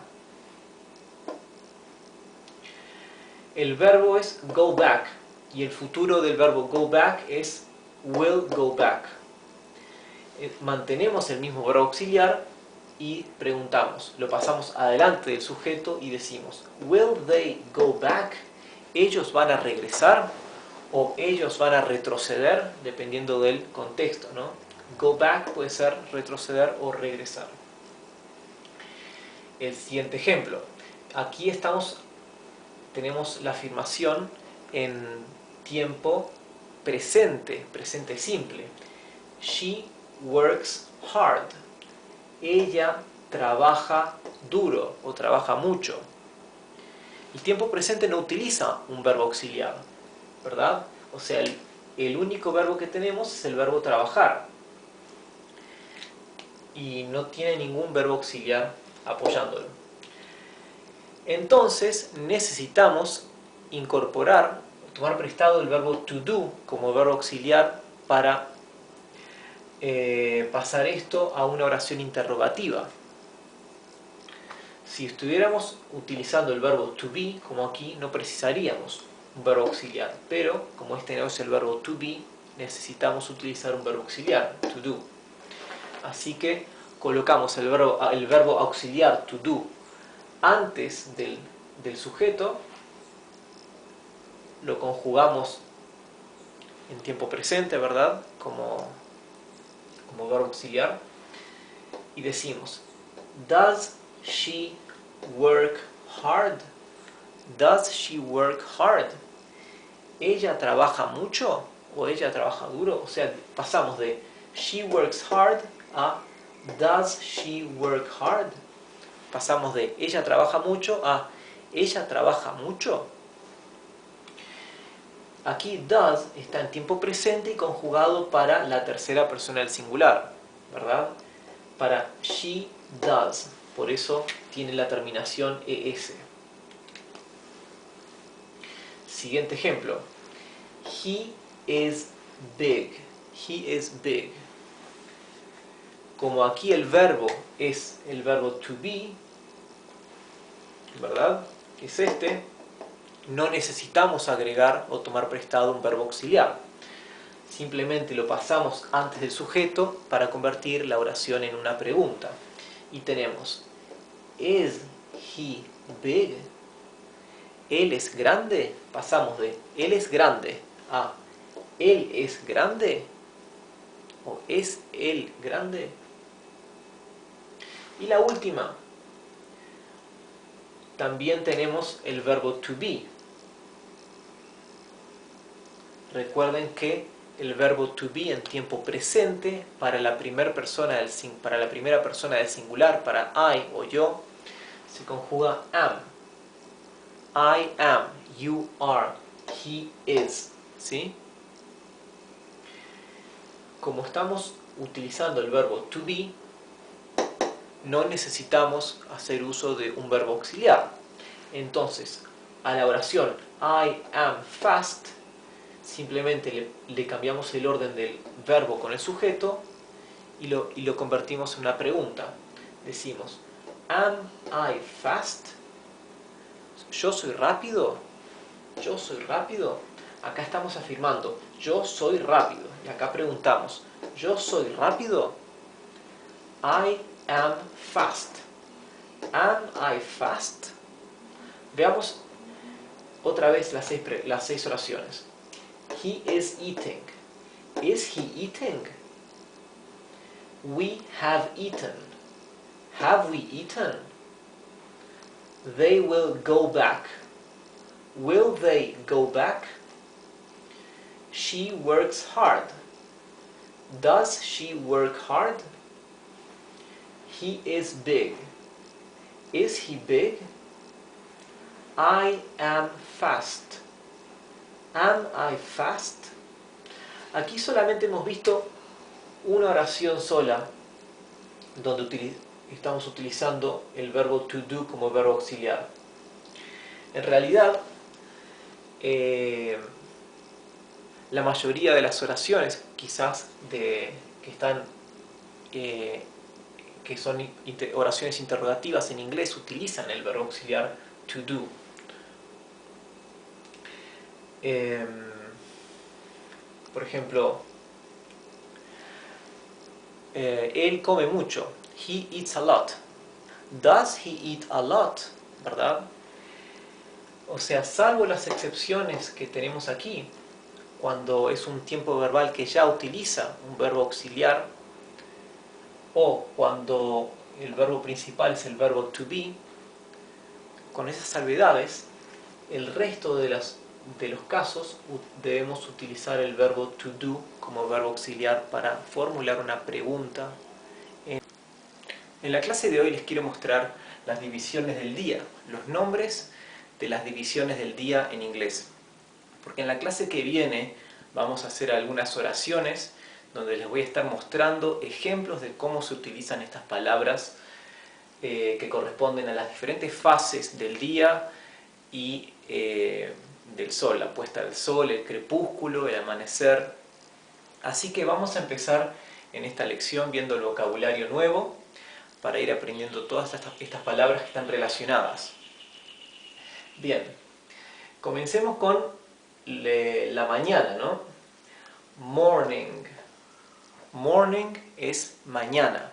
El verbo es go back y el futuro del verbo go back es will go back. Mantenemos el mismo verbo auxiliar y preguntamos, lo pasamos adelante del sujeto y decimos will they go back? ¿Ellos van a regresar? O ellos van a retroceder, dependiendo del contexto, ¿no? Go back puede ser retroceder o regresar. El siguiente ejemplo. Aquí tenemos la afirmación en tiempo presente, presente simple. She works hard. Ella trabaja duro o trabaja mucho. El tiempo presente no utiliza un verbo auxiliar, ¿verdad? O sea, el único verbo que tenemos es el verbo trabajar. Y no tiene ningún verbo auxiliar apoyándolo. Entonces necesitamos incorporar, tomar prestado el verbo to do como verbo auxiliar para pasar esto a una oración interrogativa. Si estuviéramos utilizando el verbo to be, como aquí, no precisaríamos un verbo auxiliar, pero como este no es el verbo to be, necesitamos utilizar un verbo auxiliar, to do. Así que colocamos el verbo auxiliar to do antes del sujeto, lo conjugamos en tiempo presente, ¿verdad? Como verbo auxiliar, y decimos does she work hard? Does she work hard? ¿Ella trabaja mucho o ella trabaja duro? O sea, pasamos de she works hard a does she work hard. Pasamos de ella trabaja mucho a ella trabaja mucho. Aquí does está en tiempo presente y conjugado para la tercera persona del singular, ¿verdad? Para she does. Por eso tiene la terminación ES. Siguiente ejemplo. He is big. He is big. Como aquí el verbo es el verbo to be, ¿verdad? Que es este, no necesitamos agregar o tomar prestado un verbo auxiliar. Simplemente lo pasamos antes del sujeto para convertir la oración en una pregunta. Y tenemos, is he big? ¿Él es grande? Pasamos de él es grande a él es grande o es él grande. Y la última, también tenemos el verbo to be. Recuerden que el verbo to be en tiempo presente para la primera persona del singular, para I o yo, se conjuga am. I am, you are, he is, ¿sí? Como estamos utilizando el verbo to be, no necesitamos hacer uso de un verbo auxiliar. Entonces, a la oración I am fast, simplemente le cambiamos el orden del verbo con el sujeto y lo convertimos en una pregunta. Decimos, am I fast? ¿Yo soy rápido? ¿Yo soy rápido? Acá estamos afirmando, yo soy rápido. Y acá preguntamos, ¿yo soy rápido? I am fast. Am I fast? Veamos otra vez las seis oraciones. He is eating. Is he eating? We have eaten. Have we eaten? They will go back. Will they go back? She works hard. Does she work hard? He is big. Is he big? I am fast. Am I fast? Aquí solamente hemos visto una oración sola donde estamos utilizando el verbo to do como verbo auxiliar. En realidad, la mayoría de las oraciones, quizás que son oraciones interrogativas en inglés, utilizan el verbo auxiliar to do. Por ejemplo, él come mucho. He eats a lot. Does he eat a lot? ¿Verdad? O sea, salvo las excepciones que tenemos aquí, cuando es un tiempo verbal que ya utiliza un verbo auxiliar, o cuando el verbo principal es el verbo to be, con esas salvedades, el resto de los casos debemos utilizar el verbo to do como verbo auxiliar para formular una pregunta. En la clase de hoy les quiero mostrar las divisiones del día, los nombres de las divisiones del día en inglés. Porque en la clase que viene vamos a hacer algunas oraciones donde les voy a estar mostrando ejemplos de cómo se utilizan estas palabras que corresponden a las diferentes fases del día y del sol, la puesta del sol, el crepúsculo, el amanecer. Así que vamos a empezar en esta lección viendo el vocabulario nuevo para ir aprendiendo todas estas palabras que están relacionadas. Bien, comencemos con la mañana, ¿no? Morning. Morning es mañana.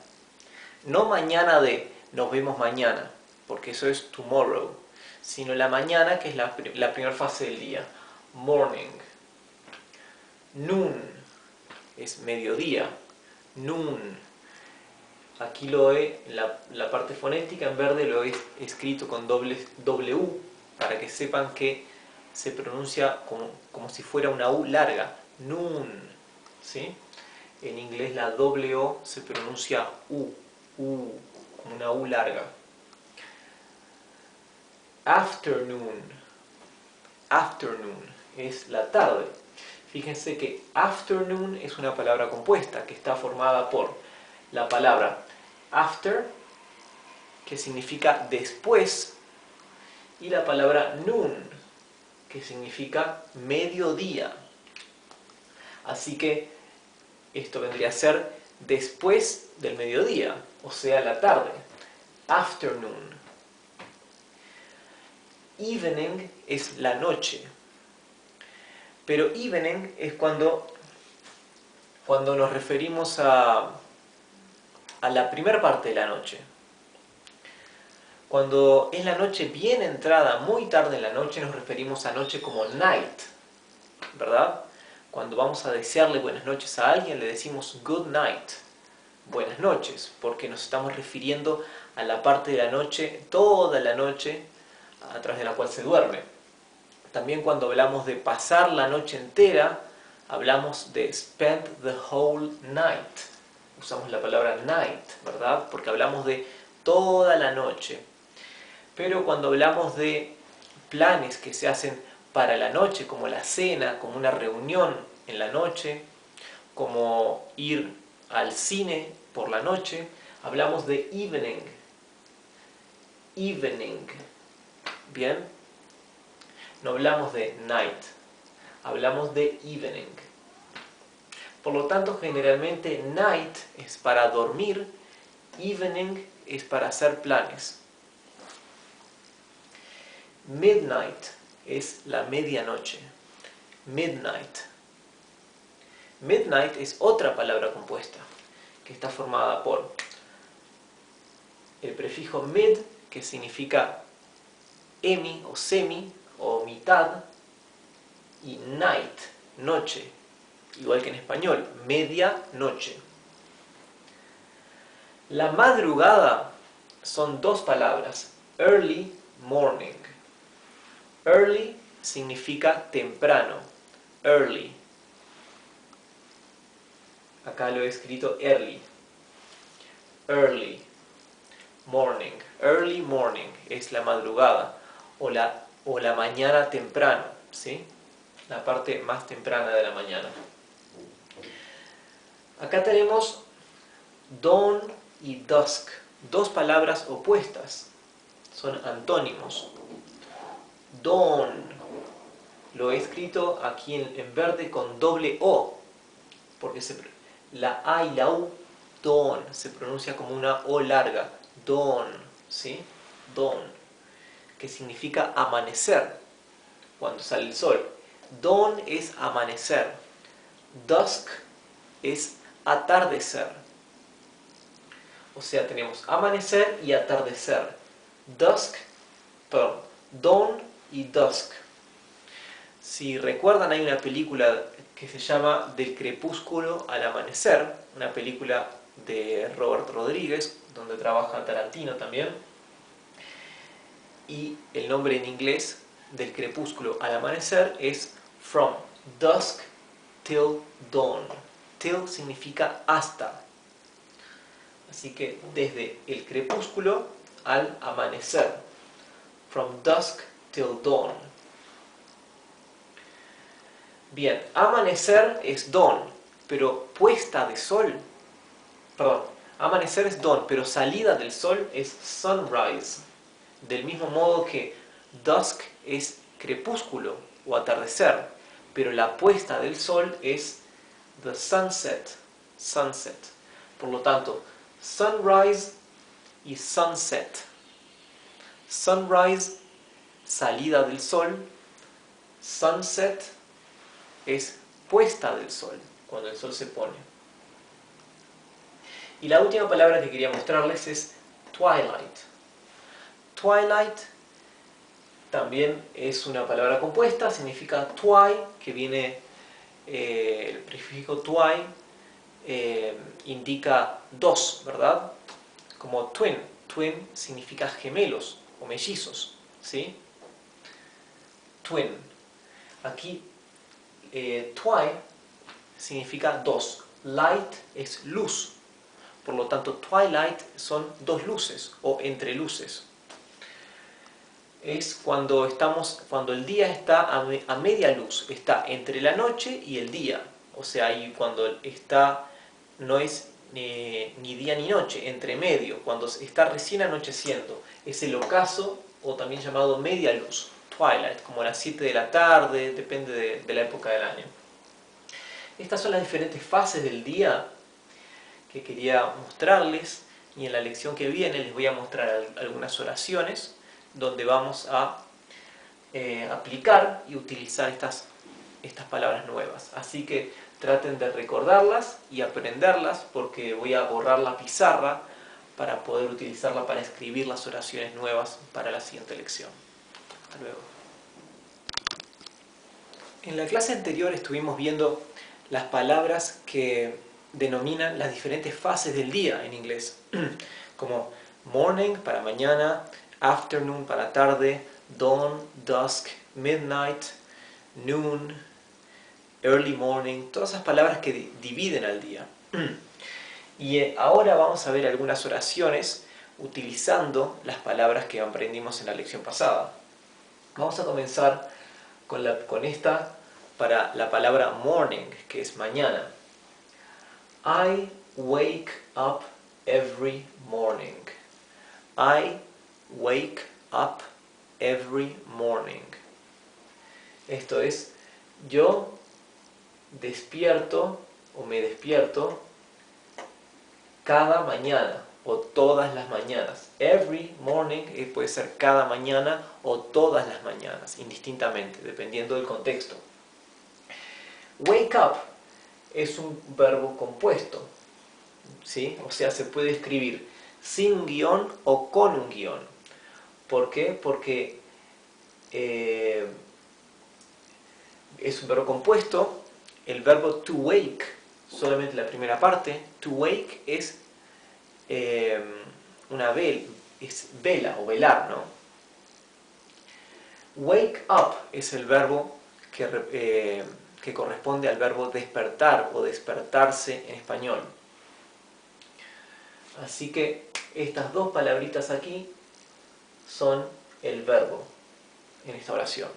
No mañana de nos vemos mañana, porque eso es tomorrow, sino la mañana, que es la primera fase del día. Morning. Noon es mediodía. Noon. Aquí en la parte fonética en verde lo he escrito con doble W para que sepan que se pronuncia como si fuera una U larga. Noon. ¿Sí? En inglés la doble O se pronuncia U, como una U larga. Afternoon. Afternoon es la tarde. Fíjense que afternoon es una palabra compuesta que está formada por la palabra after, que significa después, y la palabra noon, que significa mediodía. Así que esto vendría a ser después del mediodía, o sea, la tarde. Afternoon. Evening es la noche. Pero evening es cuando nos referimos a la primera parte de la noche. Cuando es la noche bien entrada, muy tarde en la noche, nos referimos a noche como night, ¿verdad? Cuando vamos a desearle buenas noches a alguien, le decimos good night, buenas noches, porque nos estamos refiriendo a la parte de la noche, toda la noche, a través de la cual se duerme. También cuando hablamos de pasar la noche entera, hablamos de spend the whole night. Usamos la palabra night, ¿verdad? Porque hablamos de toda la noche. Pero cuando hablamos de planes que se hacen para la noche, como la cena, como una reunión en la noche, como ir al cine por la noche, hablamos de evening. Evening. ¿Bien? No hablamos de night, hablamos de evening. Por lo tanto, generalmente night es para dormir, evening es para hacer planes. Midnight es la medianoche. Midnight. Midnight es otra palabra compuesta que está formada por el prefijo mid, que significa emi o semi o mitad, y night, noche, igual que en español, medianoche. La madrugada son dos palabras, early morning. Early significa temprano, early. Acá lo he escrito early. Early. morning. Early morning es la madrugada o la mañana temprano, ¿sí? La parte más temprana de la mañana. Acá tenemos dawn y dusk, dos palabras opuestas, son antónimos. Dawn, lo he escrito aquí en verde con doble O, porque la A y la U, dawn, se pronuncia como una O larga, dawn, ¿sí? Dawn, que significa amanecer, cuando sale el sol. Dawn es amanecer, dusk es atardecer. O sea, tenemos amanecer y atardecer. Dawn y dusk. Si recuerdan, hay una película que se llama Del crepúsculo al amanecer, una película de Robert Rodríguez, donde trabaja Tarantino también. Y el nombre en inglés, Del crepúsculo al amanecer, es From Dusk Till Dawn. Till significa hasta. Así que desde el crepúsculo al amanecer. From dusk till dawn. Bien, amanecer es dawn, pero puesta de sol. Perdón, amanecer es dawn, pero salida del sol es sunrise. Del mismo modo que dusk es crepúsculo o atardecer, pero la puesta del sol es the sunset. Sunset. Por lo tanto, sunrise y sunset. Sunrise, salida del sol. Sunset es puesta del sol, cuando el sol se pone. Y la última palabra que quería mostrarles es twilight. Twilight también es una palabra compuesta, significa twi, que viene el prefijo twi, indica dos, ¿verdad? Como twin. Twin significa gemelos o mellizos, ¿sí? Twin. Aquí twi significa dos. Light es luz. Por lo tanto, twilight son dos luces o entre luces. Es cuando el día está a media luz, está entre la noche y el día. O sea, ahí cuando no es ni día ni noche, entre medio, cuando está recién anocheciendo. Es el ocaso, o también llamado media luz, twilight, como a las 7 de la tarde, depende de la época del año. Estas son las diferentes fases del día que quería mostrarles, y en la lección que viene les voy a mostrar algunas oraciones donde vamos a aplicar y utilizar estas palabras nuevas. Así que traten de recordarlas y aprenderlas, porque voy a borrar la pizarra para poder utilizarla para escribir las oraciones nuevas para la siguiente lección. Hasta luego. En la clase anterior estuvimos viendo las palabras que denominan las diferentes fases del día en inglés, como morning para mañana, afternoon para tarde, dawn, dusk, midnight, noon, early morning, todas esas palabras que dividen al día. Y ahora vamos a ver algunas oraciones utilizando las palabras que aprendimos en la lección pasada. Vamos a comenzar con esta para la palabra morning, que es mañana. I wake up every morning. I wake up every morning. Esto es, yo despierto o me despierto cada mañana o todas las mañanas. Every morning puede ser cada mañana o todas las mañanas, indistintamente, dependiendo del contexto. Wake up es un verbo compuesto, ¿sí? O sea, se puede escribir sin un guión o con un guión. ¿Por qué? Porque es un verbo compuesto. El verbo to wake, solamente la primera parte, to wake es es vela o velar, ¿no? Wake up es el verbo que corresponde al verbo despertar o despertarse en español. Así que estas dos palabritas aquí son el verbo en esta oración.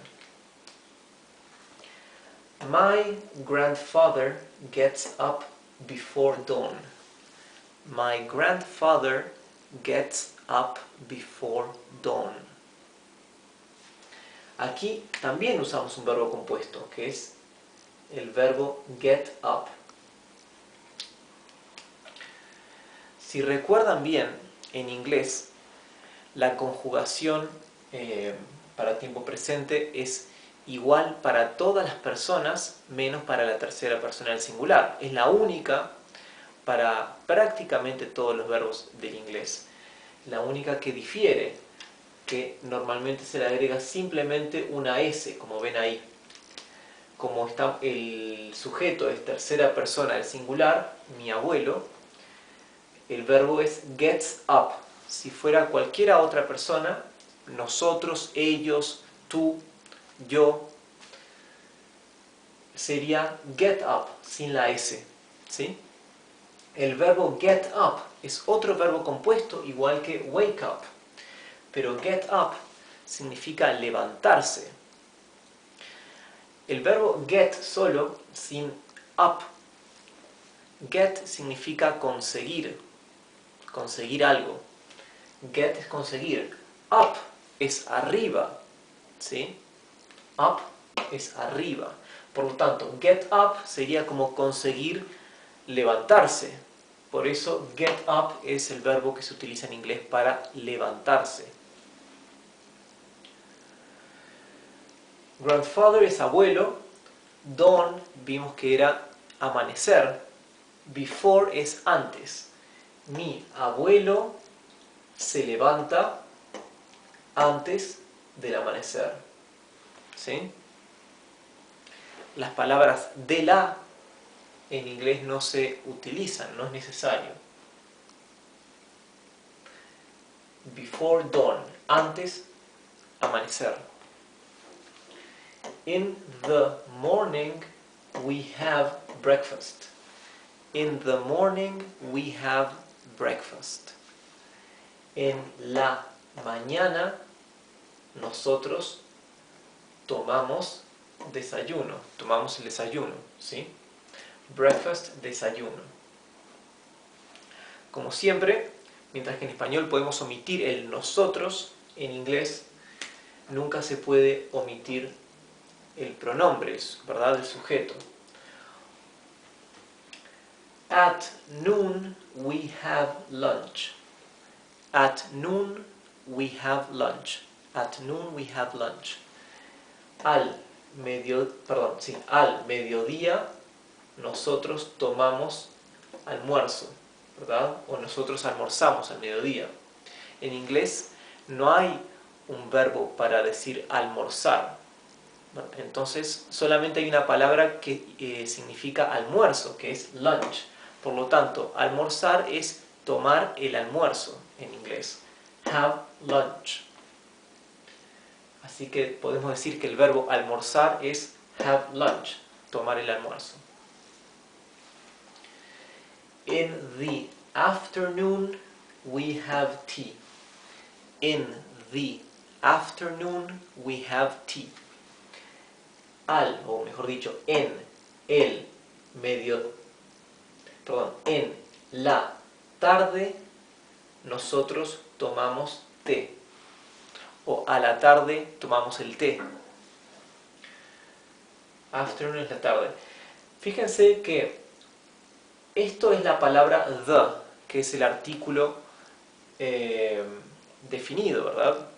My grandfather gets up before dawn. My grandfather gets up before dawn. Aquí también usamos un verbo compuesto, que es el verbo get up. Si recuerdan bien, en inglés, la conjugación para tiempo presente es igual para todas las personas, menos para la tercera persona del singular. Es la única para prácticamente todos los verbos del inglés. La única que difiere, que normalmente se le agrega simplemente una S, como ven ahí. Como está el sujeto es tercera persona del singular, mi abuelo, el verbo es gets up. Si fuera cualquiera otra persona, nosotros, ellos, tú, yo, sería get up sin la S, ¿sí? El verbo get up es otro verbo compuesto igual que wake up, pero get up significa levantarse. El verbo get solo, sin up, get significa conseguir algo. Get es conseguir. Up es arriba, ¿sí? Up es arriba. Por lo tanto, get up sería como conseguir levantarse. Por eso, get up es el verbo que se utiliza en inglés para levantarse. Grandfather es abuelo. Dawn vimos que era amanecer. Before es antes. Mi abuelo se levanta antes del amanecer. ¿Sí? Las palabras de la en inglés no se utilizan, no es necesario. Before dawn, antes amanecer. In the morning we have breakfast. In the morning we have breakfast. En la mañana nosotros tomamos desayuno, tomamos el desayuno, ¿sí? Breakfast, desayuno. Como siempre, mientras que en español podemos omitir el nosotros, en inglés nunca se puede omitir el pronombre, ¿verdad? El sujeto. At noon we have lunch. At noon we have lunch. At noon we have lunch. Al mediodía nosotros tomamos almuerzo, ¿verdad? O nosotros almorzamos al mediodía. En inglés no hay un verbo para decir almorzar. Entonces solamente hay una palabra que significa almuerzo, que es lunch. Por lo tanto, almorzar es tomar el almuerzo en inglés. Have lunch. Así que podemos decir que el verbo almorzar es have lunch, tomar el almuerzo. In the afternoon we have tea. In the afternoon we have tea. O mejor dicho, en la tarde nosotros tomamos té. O a la tarde tomamos el té. Afternoon es la tarde. Fíjense que esto es la palabra the, que es el artículo definido, ¿verdad?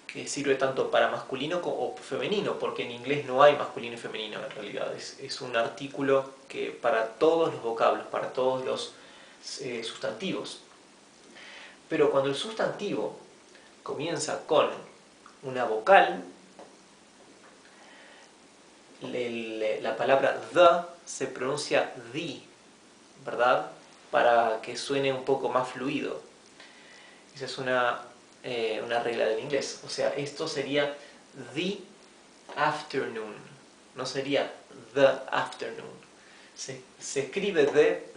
Que sirve tanto para masculino como femenino, porque en inglés no hay masculino y femenino en realidad. Es un artículo que para todos los vocablos, para todos los sustantivos. Pero cuando el sustantivo comienza con una vocal, la palabra the se pronuncia the, ¿verdad? Para que suene un poco más fluido. Esa es una regla del inglés. O sea, esto sería the afternoon, no sería the afternoon. Se escribe the,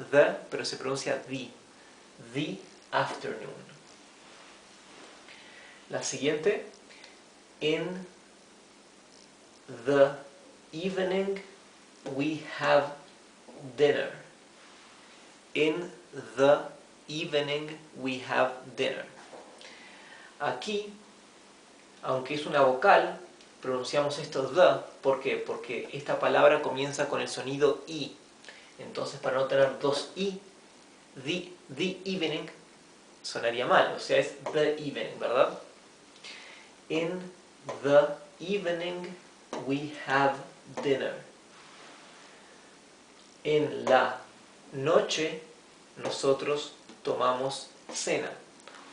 pero se pronuncia the afternoon. La siguiente, in the evening we have dinner. In the evening we have dinner. Aquí, aunque es una vocal, pronunciamos esto the. ¿Por qué? Porque esta palabra comienza con el sonido i. Entonces, para no tener dos i, the evening sonaría mal. O sea, es the evening, ¿verdad? In the evening we have dinner. En la noche nosotros tomamos cena.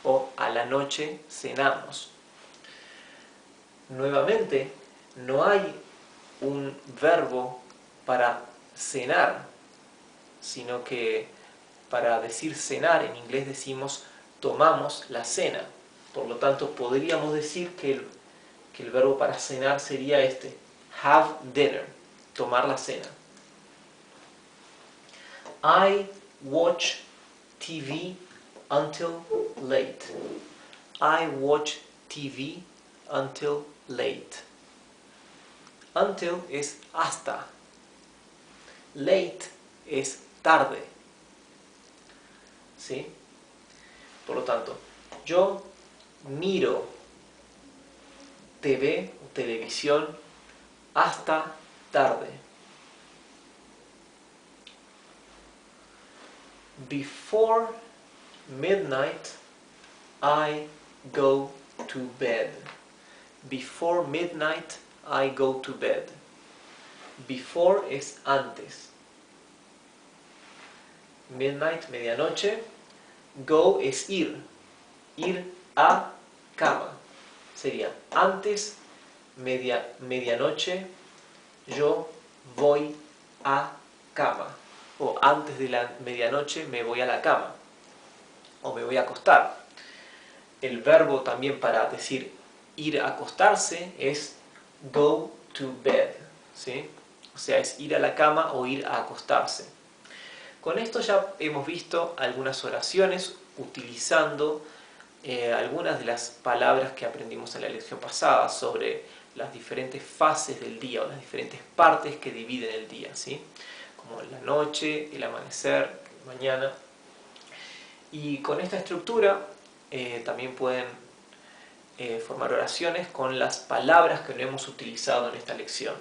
O a la noche cenamos. Nuevamente, no hay un verbo para cenar, sino que para decir cenar en inglés decimos tomamos la cena. Por lo tanto, podríamos decir que el verbo para cenar sería este, have dinner, tomar la cena. I watch TV until late. I watch TV until late. Until es hasta. Late es tarde. ¿Sí? Por lo tanto, yo miro TV o televisión hasta tarde. Before midnight, I go to bed. Before midnight, I go to bed. Before es antes. Midnight, medianoche. Go es ir. Ir a cama. Sería antes, medianoche, yo voy a cama. O antes de la medianoche me voy a la cama. O me voy a acostar. El verbo también para decir ir a acostarse es go to bed. ¿Sí? O sea, es ir a la cama o ir a acostarse. Con esto ya hemos visto algunas oraciones utilizando algunas de las palabras que aprendimos en la lección pasada sobre las diferentes fases del día o las diferentes partes que dividen el día, ¿sí? Como la noche, el amanecer, mañana. Y con esta estructura también pueden formar oraciones con las palabras que no hemos utilizado en esta lección.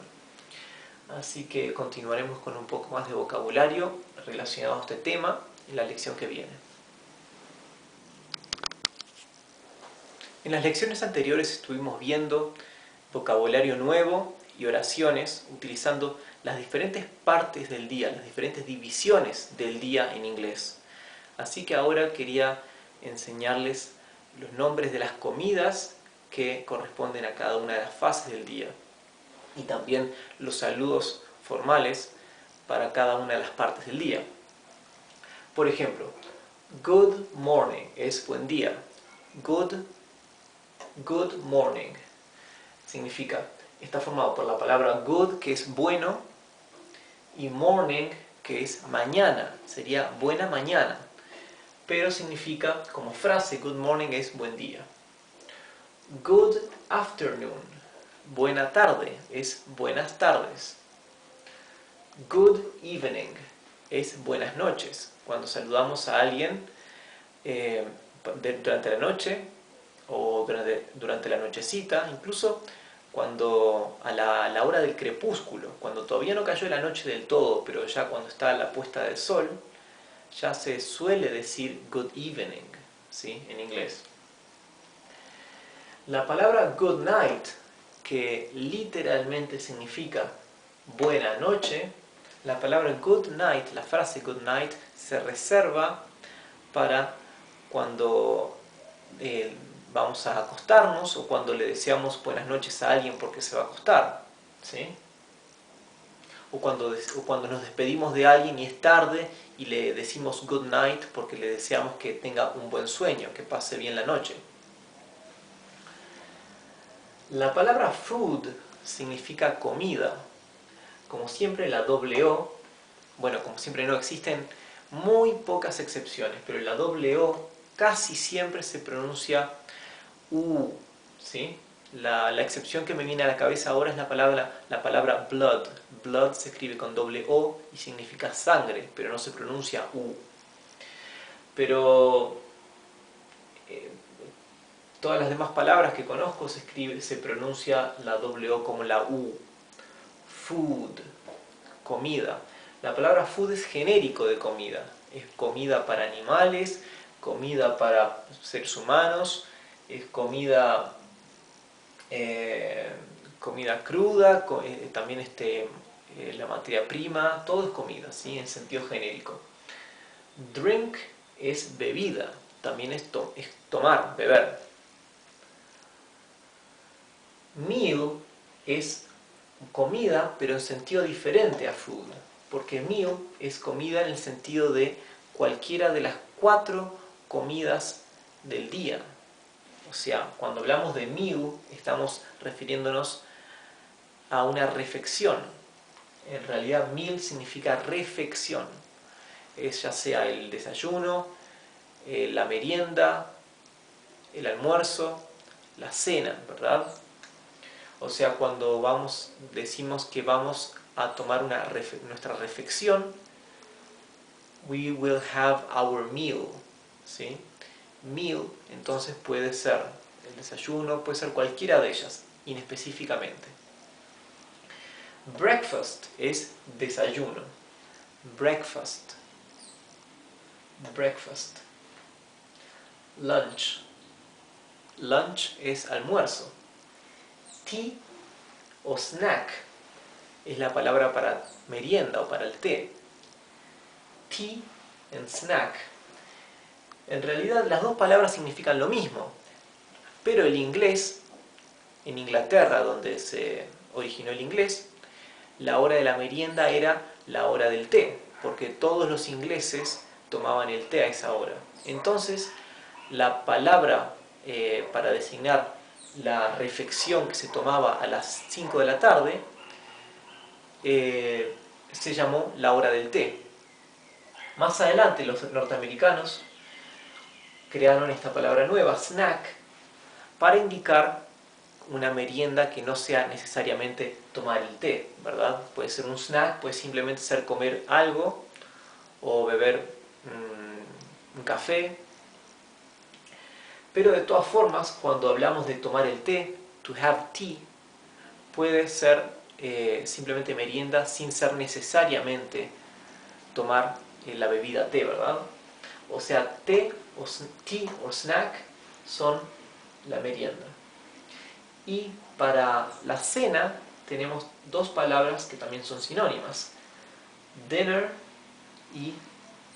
Así que continuaremos con un poco más de vocabulario relacionado a este tema en la lección que viene. En las lecciones anteriores estuvimos viendo vocabulario nuevo y oraciones utilizando las diferentes partes del día, las diferentes divisiones del día en inglés. Así que ahora quería enseñarles los nombres de las comidas que corresponden a cada una de las fases del día y también los saludos formales para cada una de las partes del día. Por ejemplo, good morning es buen día. Good morning significa, está formado por la palabra good, que es bueno, y morning, que es mañana, sería buena mañana. Pero significa, como frase, good morning es buen día. Good afternoon, buena tarde, es buenas tardes. Good evening, es buenas noches. Cuando saludamos a alguien durante la noche o durante la nochecita, incluso cuando a la hora del crepúsculo, cuando todavía no cayó la noche del todo, pero ya cuando está la puesta del sol, ya se suele decir good evening, ¿sí? En inglés. La palabra good night, que literalmente significa buena noche, la palabra good night, la frase good night, se reserva para cuando vamos a acostarnos o cuando le deseamos buenas noches a alguien porque se va a acostar, ¿sí? O cuando nos despedimos de alguien y es tarde y le decimos good night porque le deseamos que tenga un buen sueño, que pase bien la noche. La palabra food significa comida. Como siempre la doble O, bueno, como siempre no existen muy pocas excepciones, pero la doble O casi siempre se pronuncia ¿sí? La excepción que me viene a la cabeza ahora es la palabra blood. Blood se escribe con doble O y significa sangre, pero no se pronuncia U. Pero todas las demás palabras que conozco se pronuncia la doble O como la U. Food, comida. La palabra food es genérico de comida. Es comida para animales, comida para seres humanos, es comida cruda, también la materia prima, todo es comida, ¿sí? En sentido genérico. Drink es bebida, también es tomar, beber. Meal es comida, pero en sentido diferente a food, porque meal es comida en el sentido de cualquiera de las 4 comidas del día. O sea, cuando hablamos de meal, estamos refiriéndonos a una refección. En realidad, meal significa refección. Es ya sea el desayuno, la merienda, el almuerzo, la cena, ¿verdad? O sea, cuando decimos que vamos a tomar nuestra refección, we will have our meal, ¿sí? Meal, entonces puede ser el desayuno, puede ser cualquiera de ellas, inespecíficamente. Breakfast es desayuno. Breakfast. Breakfast. Lunch. Lunch es almuerzo. Tea o snack es la palabra para merienda o para el té. Tea and snack. En realidad las dos palabras significan lo mismo, pero el inglés, en Inglaterra, donde se originó el inglés, la hora de la merienda era la hora del té, porque todos los ingleses tomaban el té a esa hora. Entonces, la palabra para designar la refección que se tomaba a las 5 de la tarde se llamó la hora del té. Más adelante los norteamericanos crearon esta palabra nueva, snack, para indicar una merienda que no sea necesariamente tomar el té, ¿verdad? Puede ser un snack, puede simplemente ser comer algo o beber un café. Pero de todas formas, cuando hablamos de tomar el té, to have tea, puede ser simplemente merienda sin ser necesariamente tomar la bebida té, ¿verdad? O sea, tea o snack son la merienda. Y para la cena tenemos dos palabras que también son sinónimas: dinner y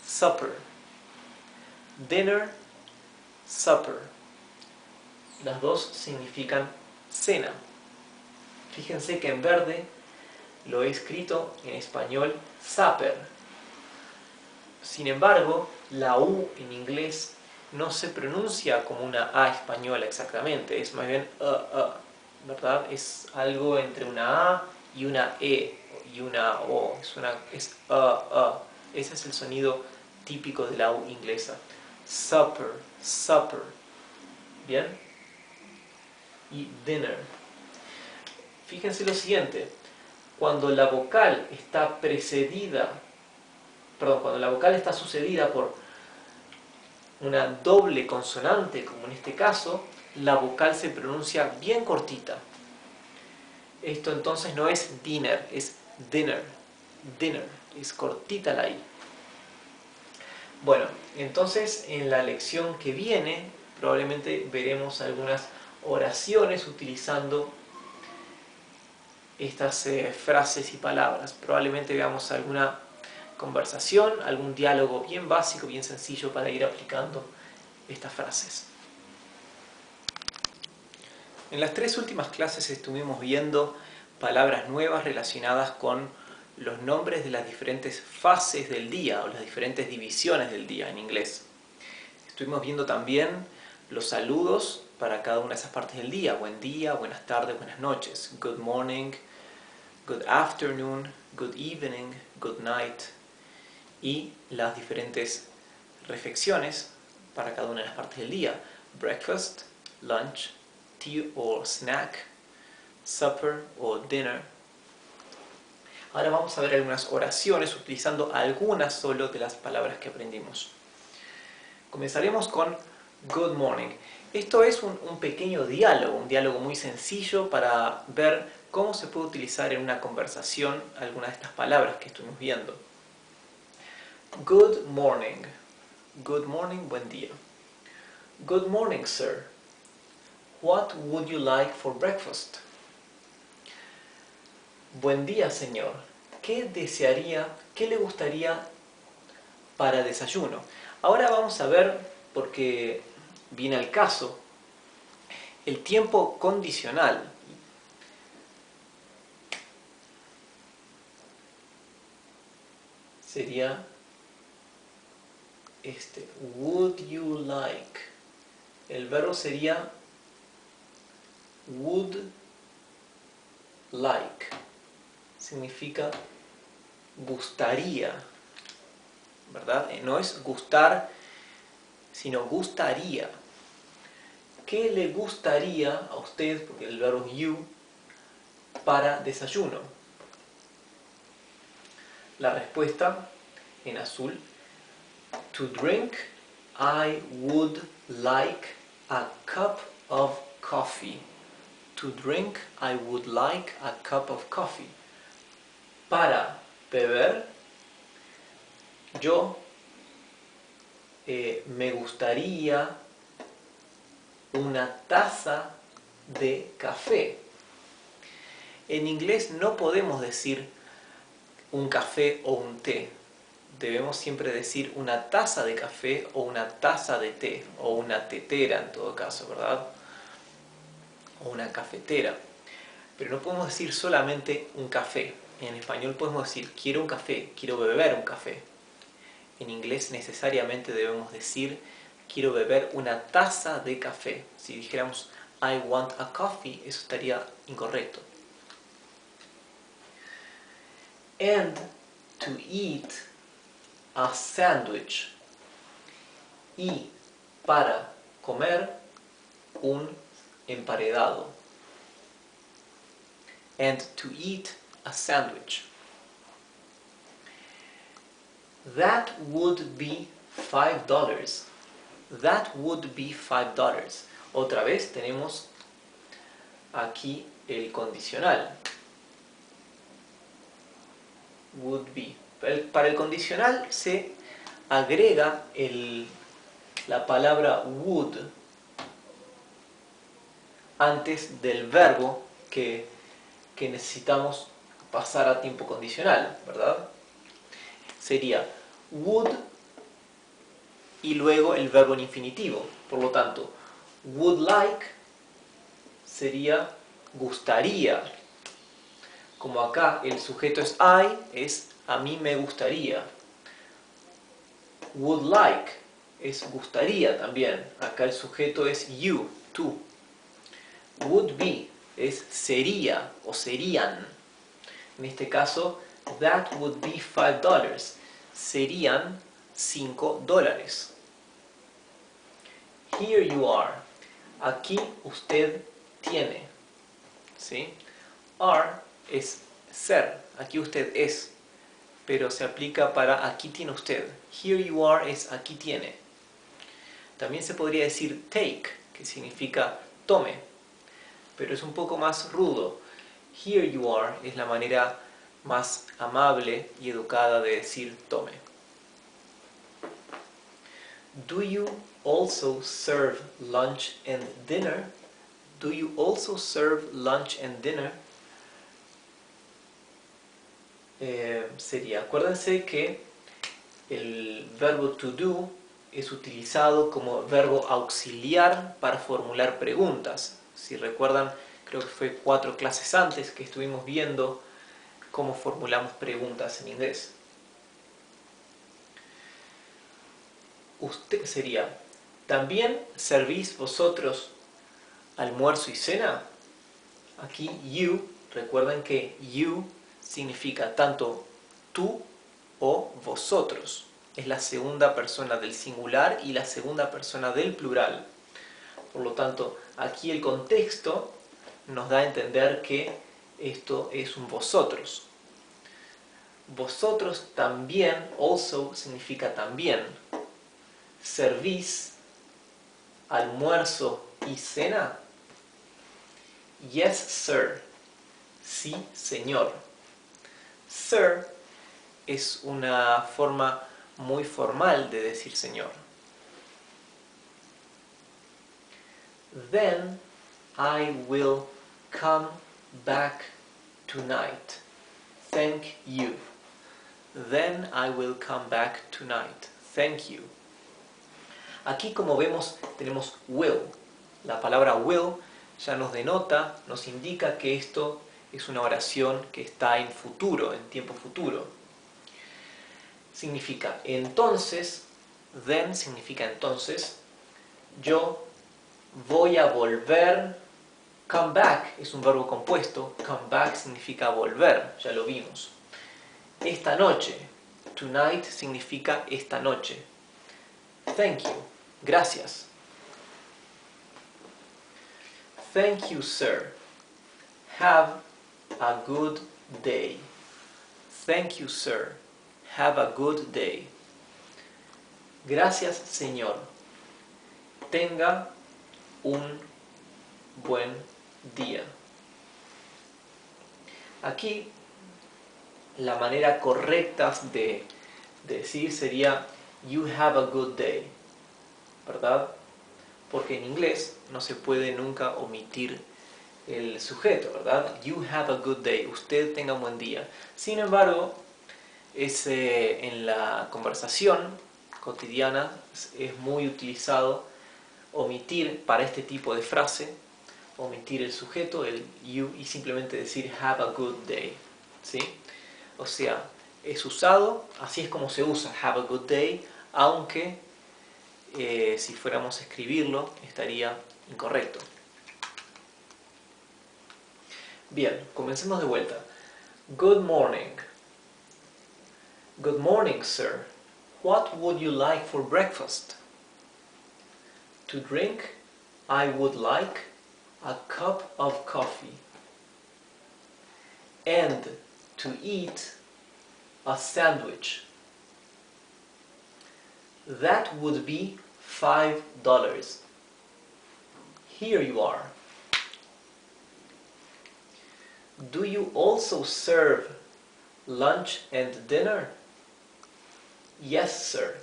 supper. Dinner, supper. Las dos significan cena. Fíjense que en verde lo he escrito en español supper. Sin embargo, la U en inglés no se pronuncia como una A española exactamente, es más bien ¿verdad? Es algo entre una A y una E y una O, es Ese es el sonido típico de la U inglesa. Supper, supper. ¿Bien? Y dinner. Fíjense lo siguiente, cuando la vocal está cuando la vocal está sucedida por una doble consonante, como en este caso, la vocal se pronuncia bien cortita. Esto entonces no es dinner, es dinner. Dinner, es cortita la I. Bueno, entonces en la lección que viene probablemente veremos algunas oraciones utilizando estas frases y palabras. Probablemente veamos alguna conversación, algún diálogo bien básico, bien sencillo para ir aplicando estas frases. En las 3 últimas clases estuvimos viendo palabras nuevas relacionadas con los nombres de las diferentes fases del día o las diferentes divisiones del día en inglés. Estuvimos viendo también los saludos para cada una de esas partes del día: buen día, buenas tardes, buenas noches, good morning, good afternoon, good evening, good night, y las diferentes refecciones para cada una de las partes del día: breakfast, lunch, tea or snack, supper o dinner. Ahora vamos a ver algunas oraciones utilizando algunas solo de las palabras que aprendimos. Comenzaremos con good morning. Esto es un pequeño diálogo, un diálogo muy sencillo para ver cómo se puede utilizar en una conversación alguna de estas palabras que estuvimos viendo. Good morning. Good morning, buen día. Good morning, sir. What would you like for breakfast? Buen día, señor. ¿Qué desearía, qué le gustaría para desayuno? Ahora vamos a ver, porque viene al caso, el tiempo condicional. Sería este, would you like. El verbo sería would like. Significa gustaría, ¿verdad? No es gustar, sino gustaría. ¿Qué le gustaría a usted, porque el verbo es you, para desayuno? La respuesta en azul: to drink, I would like a cup of coffee. To drink, I would like a cup of coffee. Para beber, yo me gustaría una taza de café. En inglés no podemos decir un café o un té. Debemos siempre decir una taza de café o una taza de té, o una tetera en todo caso, ¿verdad? O una cafetera. Pero no podemos decir solamente un café. En español podemos decir quiero un café, quiero beber un café. En inglés necesariamente debemos decir quiero beber una taza de café. Si dijéramos I want a coffee, eso estaría incorrecto. And to eat a sandwich. Y para comer un emparedado. And to eat a sandwich. That would be $5. That would be $5. Otra vez tenemos aquí el condicional. Would be. Para el condicional se agrega la palabra would antes del verbo que necesitamos pasar a tiempo condicional, ¿verdad? Sería would y luego el verbo en infinitivo. Por lo tanto, would like sería gustaría. Como acá el sujeto es I, es a mí me gustaría. Would like es gustaría también. Acá el sujeto es you, tú. Would be es sería o serían. En este caso, that would be $5. Serían $5. Here you are. Aquí usted tiene. ¿Sí? Are es ser. Aquí usted es. Pero se aplica para aquí tiene usted. Here you are es aquí tiene. También se podría decir take, que significa tome. Pero es un poco más rudo. Here you are es la manera más amable y educada de decir tome. Do you also serve lunch and dinner? Do you also serve lunch and dinner? Sería, acuérdense que el verbo to do es utilizado como verbo auxiliar para formular preguntas. Si recuerdan, creo que fue 4 clases antes que estuvimos viendo cómo formulamos preguntas en inglés. Usted sería, ¿también servís vosotros almuerzo y cena? Aquí you, recuerden que you significa tanto tú o vosotros. Es la segunda persona del singular y la segunda persona del plural. Por lo tanto, Aquí el contexto nos da a entender que esto es un vosotros. Vosotros también, also significa también. ¿Servís almuerzo y cena? Yes, sir. Sí, señor. Sir es una forma muy formal de decir señor. Then I will come back tonight. Thank you. Then I will come back tonight. Thank you. Aquí, como vemos, tenemos will. La palabra will ya nos denota, nos indica que esto es una oración que está en futuro, en tiempo futuro. Significa entonces, then significa entonces, yo voy a volver. Come back es un verbo compuesto, come back significa volver, ya lo vimos. Esta noche, tonight significa esta noche. Thank you, gracias. Thank you, sir. Have a good day. Thank you, sir. Have a good day. Gracias, señor. Tenga un buen día. Aquí la manera correcta de decir sería you have a good day, ¿verdad? Porque en inglés no se puede nunca omitir el sujeto, ¿verdad? You have a good day, usted tenga un buen día. Sin embargo, en la conversación cotidiana es muy utilizado omitir para este tipo de frase, omitir el sujeto, el you, y simplemente decir have a good day, ¿sí? O sea, es usado, así es como se usa have a good day, aunque si fuéramos a escribirlo estaría incorrecto. Bien, comencemos de vuelta. Good morning. Good morning, sir. What would you like for breakfast? To drink, I would like a cup of coffee. And to eat, a sandwich. That would be $5. Here you are. Do you also serve lunch and dinner? Yes, sir.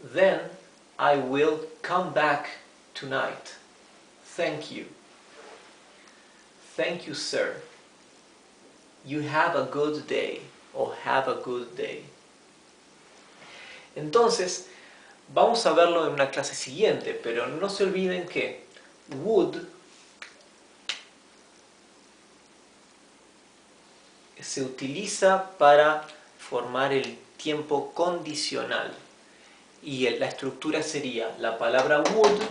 Then I will come back tonight. Thank you. Thank you, sir. You have a good day, or have a good day. Entonces, vamos a verlo en una clase siguiente, pero no se olviden que would se utiliza para formar el tiempo condicional. Y la estructura sería la palabra would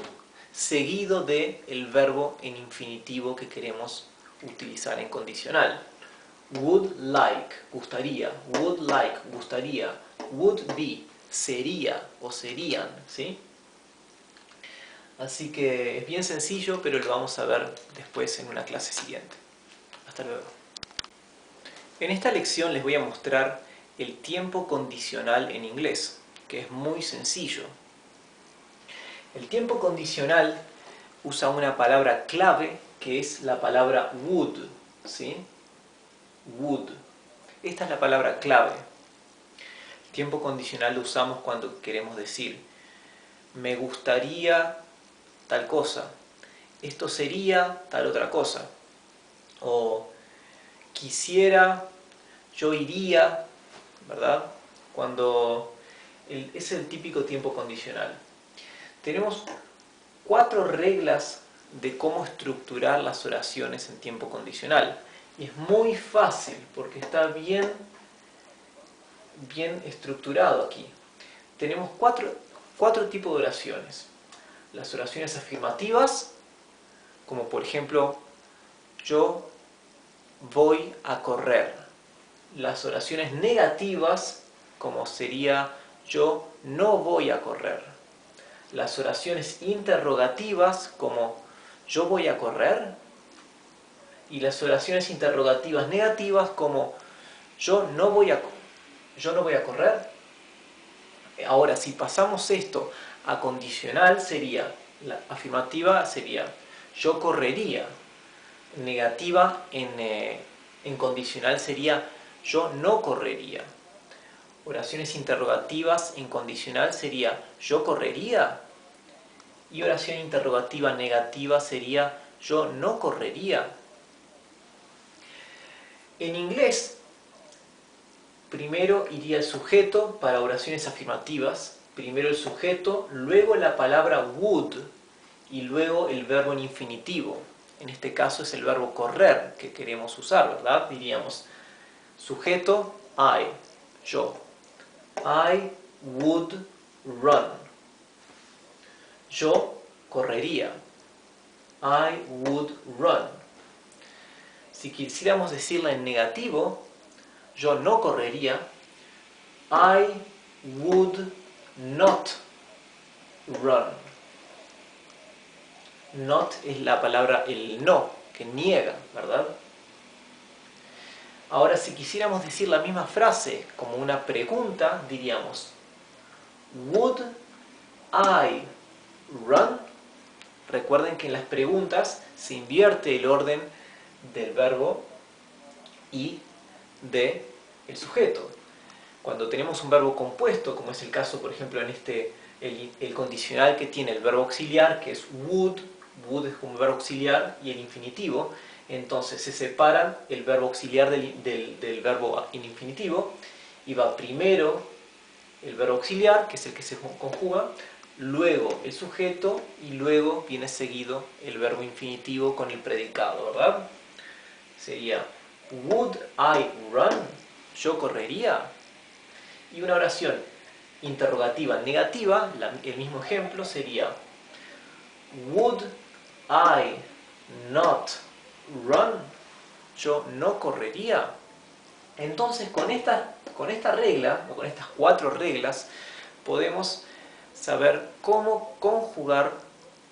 seguido del verbo en infinitivo que queremos utilizar en condicional. Would like, gustaría. Would like, gustaría. Would be, sería o serían, ¿sí? Así que es bien sencillo, pero lo vamos a ver después en una clase siguiente. Hasta luego. En esta lección les voy a mostrar el tiempo condicional en inglés, que es muy sencillo. El tiempo condicional usa una palabra clave que es la palabra would, ¿sí? Would. Esta es la palabra clave. El tiempo condicional lo usamos cuando queremos decir me gustaría tal cosa, esto sería tal otra cosa, o quisiera, yo iría, ¿verdad? Es el típico tiempo condicional. Tenemos 4 reglas de cómo estructurar las oraciones en tiempo condicional. Y es muy fácil porque está bien estructurado aquí. Tenemos cuatro tipos de oraciones. Las oraciones afirmativas, como por ejemplo, yo voy a correr. Las oraciones negativas, como sería, yo no voy a correr. las oraciones interrogativas como yo voy a correr y las oraciones interrogativas negativas como yo no voy a correr. Ahora, si pasamos esto a condicional, la afirmativa sería yo correría. Negativa en condicional sería yo no correría. Oraciones interrogativas en condicional sería yo correría. Y oración interrogativa negativa sería yo no correría. En inglés, primero iría el sujeto para oraciones afirmativas. Primero el sujeto, luego la palabra would y luego el verbo en infinitivo. En este caso es el verbo correr que queremos usar, ¿verdad? Diríamos sujeto, I, yo. I would run. Yo correría. I would run. Si quisiéramos decirla en negativo, yo no correría. I would not run. Not es la palabra el no, que niega, ¿verdad? Ahora, si quisiéramos decir la misma frase como una pregunta, diríamos would I run? Recuerden que en las preguntas se invierte el orden del verbo y del sujeto. Cuando tenemos un verbo compuesto, como es el caso, por ejemplo, en el condicional que tiene el verbo auxiliar, que es would es como verbo auxiliar, y el infinitivo, entonces se separan el verbo auxiliar del verbo en infinitivo, y va primero el verbo auxiliar, que es el que se conjuga, luego el sujeto, y luego viene seguido el verbo infinitivo con el predicado, ¿verdad? Sería, would I run? ¿Yo correría? Y una oración interrogativa negativa, el mismo ejemplo sería, would I not run? ¿Yo no correría? Entonces, con esta regla, o con estas 4 reglas, podemos saber cómo conjugar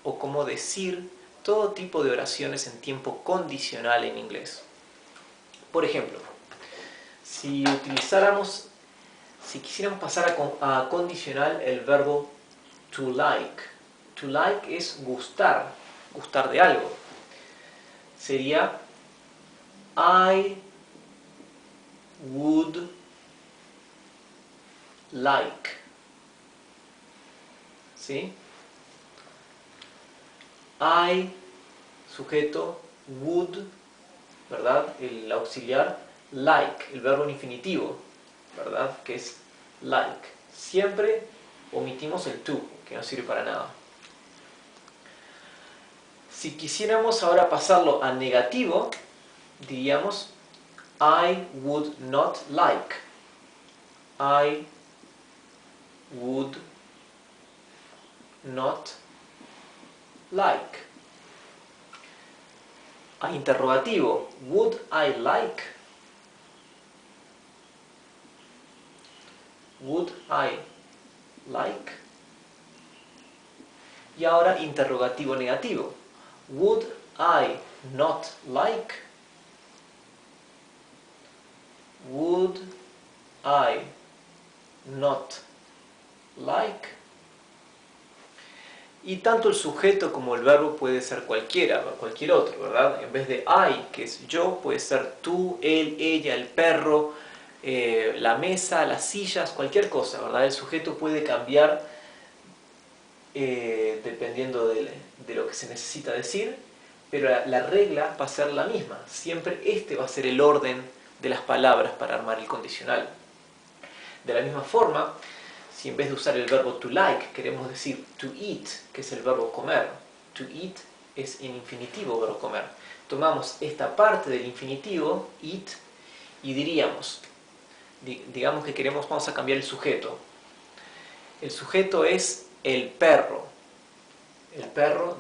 o cómo decir todo tipo de oraciones en tiempo condicional en inglés. Por ejemplo, si quisiéramos pasar a condicional el verbo to like. To like es gustar de algo. Sería I would like. ¿Sí? I, sujeto, would, ¿verdad? El auxiliar, like, el verbo en infinitivo, ¿verdad? Que es like. Siempre omitimos el to, que no sirve para nada. Si quisiéramos ahora pasarlo a negativo, diríamos I would not like. I would not like. A interrogativo, would I like? Would I like? Y ahora interrogativo negativo, would I not like? Would I not like? Y tanto el sujeto como el verbo puede ser cualquier otro, ¿verdad? En vez de I, que es yo, puede ser tú, él, ella, el perro, la mesa, las sillas, cualquier cosa, ¿verdad? El sujeto puede cambiar dependiendo de lo que se necesita decir, pero la regla va a ser la misma. Siempre este va a ser el orden de las palabras para armar el condicional. De la misma forma, si en vez de usar el verbo to like queremos decir to eat, que es el verbo comer, to eat es en infinitivo verbo comer, tomamos esta parte del infinitivo, eat, y diríamos, digamos que vamos a cambiar el sujeto. El sujeto es el perro,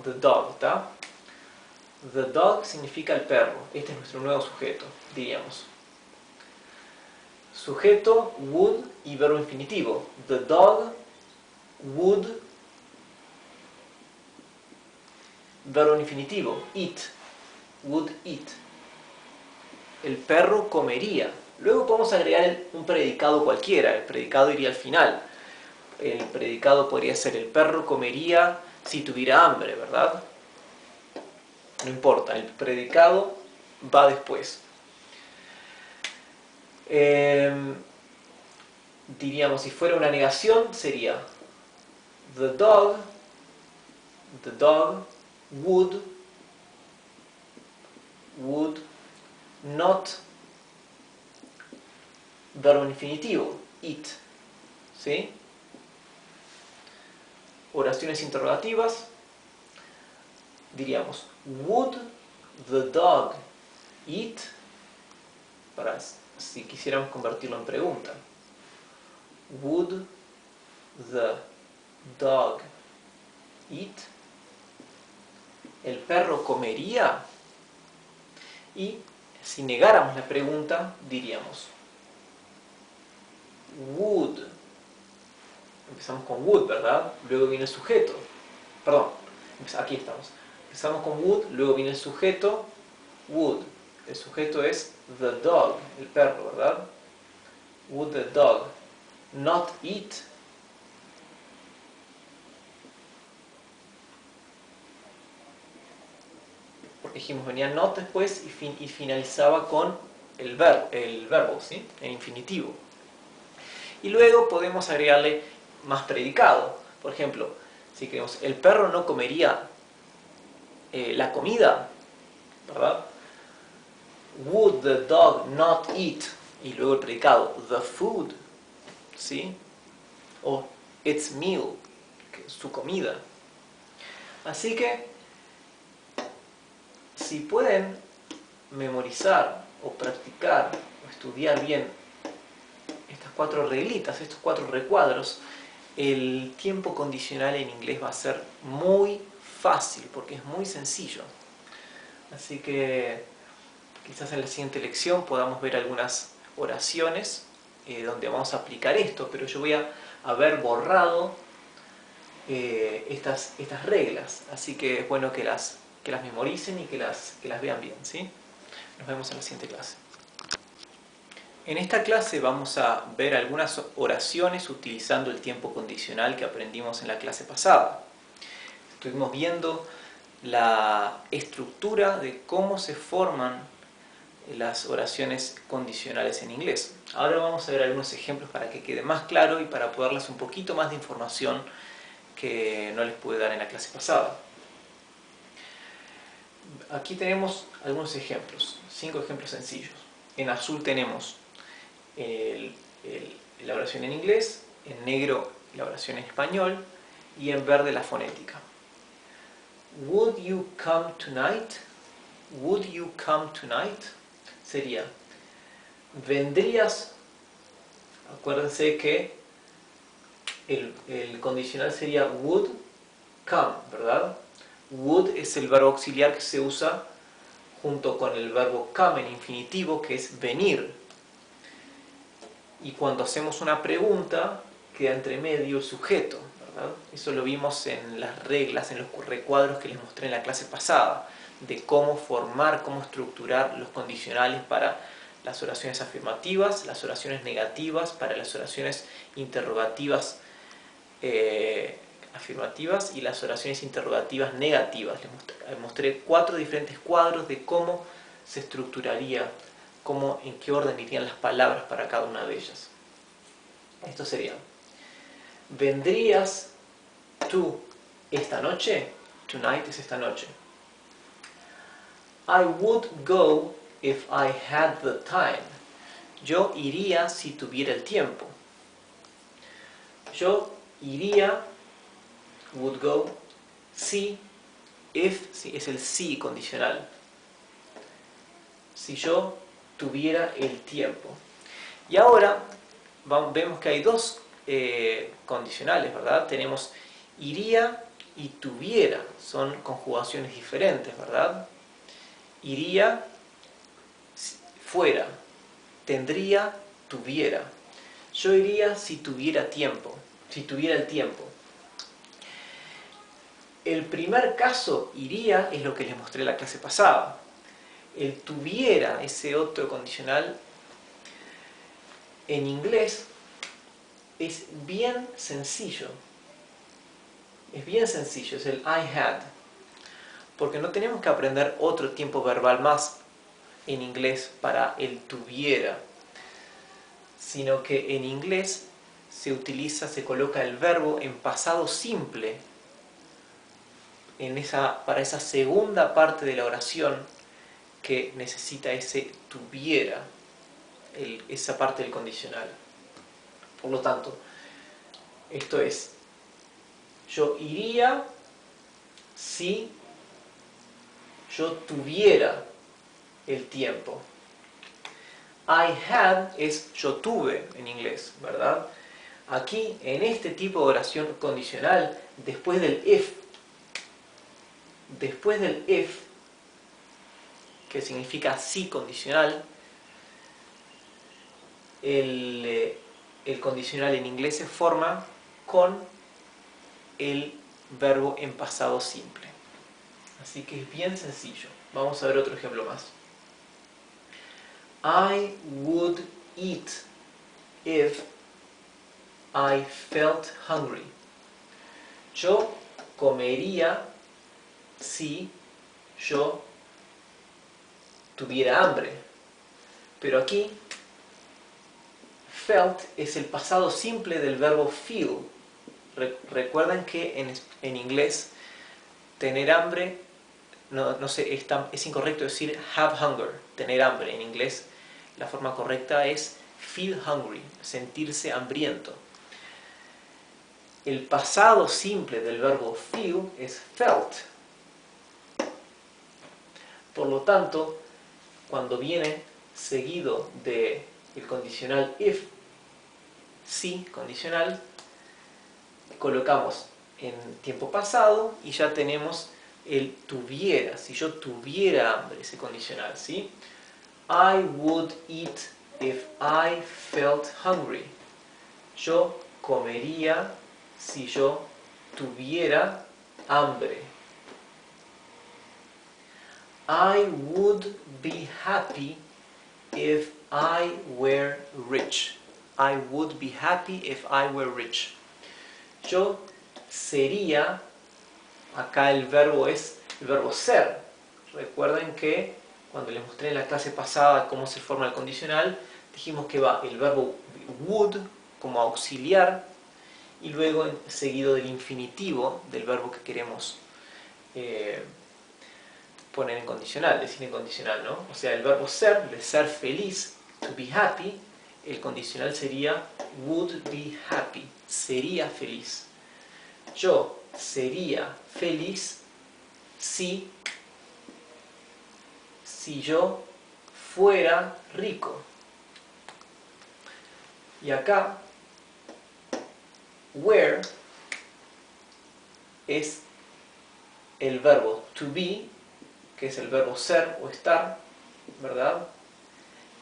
the dog, ¿está? The dog significa el perro, este es nuestro nuevo sujeto, diríamos. Sujeto, would y verbo infinitivo. The dog would verbo infinitivo, eat, would eat. El perro comería. Luego podemos agregar un predicado cualquiera, el predicado iría al final. El predicado podría ser el perro comería si tuviera hambre, ¿verdad? No importa, el predicado va después. Diríamos, si fuera una negación, sería the dog would not, verbo infinitivo, eat. ¿Sí? Oraciones interrogativas, diríamos, would the dog eat? Para si quisiéramos convertirlo en pregunta. Would the dog eat? ¿El perro comería? Y si negáramos la pregunta, diríamos would. Empezamos con would, ¿verdad? Luego viene el sujeto. Perdón, aquí estamos. Empezamos con would, luego viene el sujeto, would. El sujeto es the dog, el perro, ¿verdad? Would the dog not eat? Porque dijimos, venía not después y finalizaba con el verbo, ¿sí? En infinitivo. Y luego podemos agregarle más predicado. Por ejemplo, si queremos, el perro no comería la comida, ¿verdad? Would the dog not eat? Y luego el predicado, the food, ¿sí? O its meal, su comida. Así que, si pueden memorizar o practicar o estudiar bien estas 4 reglitas, estos 4 recuadros, el tiempo condicional en inglés va a ser muy fácil porque es muy sencillo. Así que quizás en la siguiente lección podamos ver algunas oraciones donde vamos a aplicar esto, pero yo voy a haber borrado estas reglas, así que es bueno que las memoricen y que las vean bien, ¿sí? Nos vemos en la siguiente clase. En esta clase vamos a ver algunas oraciones utilizando el tiempo condicional que aprendimos en la clase pasada. Estuvimos viendo la estructura de cómo se forman las oraciones condicionales en inglés. Ahora vamos a ver algunos ejemplos para que quede más claro y para poder darles un poquito más de información que no les pude dar en la clase pasada. Aquí tenemos algunos ejemplos, 5 ejemplos sencillos. En azul tenemos la oración en inglés, en negro la oración en español y en verde la fonética. Would you come tonight? Would you come tonight? Sería, ¿vendrías? Acuérdense que el condicional sería would come, ¿verdad? Would es el verbo auxiliar que se usa junto con el verbo come en infinitivo, que es venir. Y cuando hacemos una pregunta, queda entre medio el sujeto, ¿verdad? Eso lo vimos en las reglas, en los recuadros que les mostré en la clase pasada, de cómo formar, cómo estructurar los condicionales para las oraciones afirmativas, las oraciones negativas, para las oraciones interrogativas afirmativas y las oraciones interrogativas negativas. Les mostré 4 diferentes cuadros de cómo se estructuraría, en qué orden irían las palabras para cada una de ellas. Esto sería, ¿vendrías tú esta noche? Tonight es esta noche. I would go if I had the time. Yo iría si tuviera el tiempo. Yo iría, would go, si, if, si, es el si condicional. Si yo tuviera el tiempo. Y ahora vemos que hay 2 condicionales, ¿verdad? Tenemos iría y tuviera, son conjugaciones diferentes, ¿verdad? Iría, fuera, tendría, tuviera. Yo iría si tuviera tiempo, si tuviera el tiempo. El primer caso, iría, es lo que les mostré en la clase pasada. El tuviera, ese otro condicional, en inglés es bien sencillo. Es bien sencillo, es el I had. Porque no tenemos que aprender otro tiempo verbal más en inglés para el tuviera, sino que en inglés se utiliza, se coloca el verbo en pasado simple para esa segunda parte de la oración que necesita ese tuviera, esa parte del condicional. Por lo tanto, esto es, yo iría si yo tuviera el tiempo. I had es yo tuve en inglés, ¿verdad? Aquí, en este tipo de oración condicional, después del if, que significa si condicional, el condicional en inglés se forma con el verbo en pasado simple. Así que es bien sencillo. Vamos a ver otro ejemplo más. I would eat if I felt hungry. Yo comería si yo tuviera hambre. Pero aquí, felt es el pasado simple del verbo feel. Recuerden que en inglés tener hambre, no sé, es incorrecto decir have hunger, tener hambre. En inglés la forma correcta es feel hungry, sentirse hambriento. El pasado simple del verbo feel es felt. Por lo tanto, cuando viene seguido del condicional if, si condicional, colocamos en tiempo pasado y ya tenemos el tuviera, si yo tuviera hambre, ese condicional, ¿sí? I would eat if I felt hungry. Yo comería si yo tuviera hambre. I would be happy if I were rich. I would be happy if I were rich. Yo sería, acá el verbo es el verbo ser. Recuerden que cuando les mostré en la clase pasada cómo se forma el condicional, dijimos que va el verbo would como auxiliar y luego seguido del infinitivo del verbo que queremos poner en condicional, decir en condicional, ¿no? O sea, el verbo ser, de ser feliz, to be happy, el condicional sería would be happy, sería feliz. Yo sería feliz si yo fuera rico. Y acá, were es el verbo to be, que es el verbo ser o estar, ¿verdad?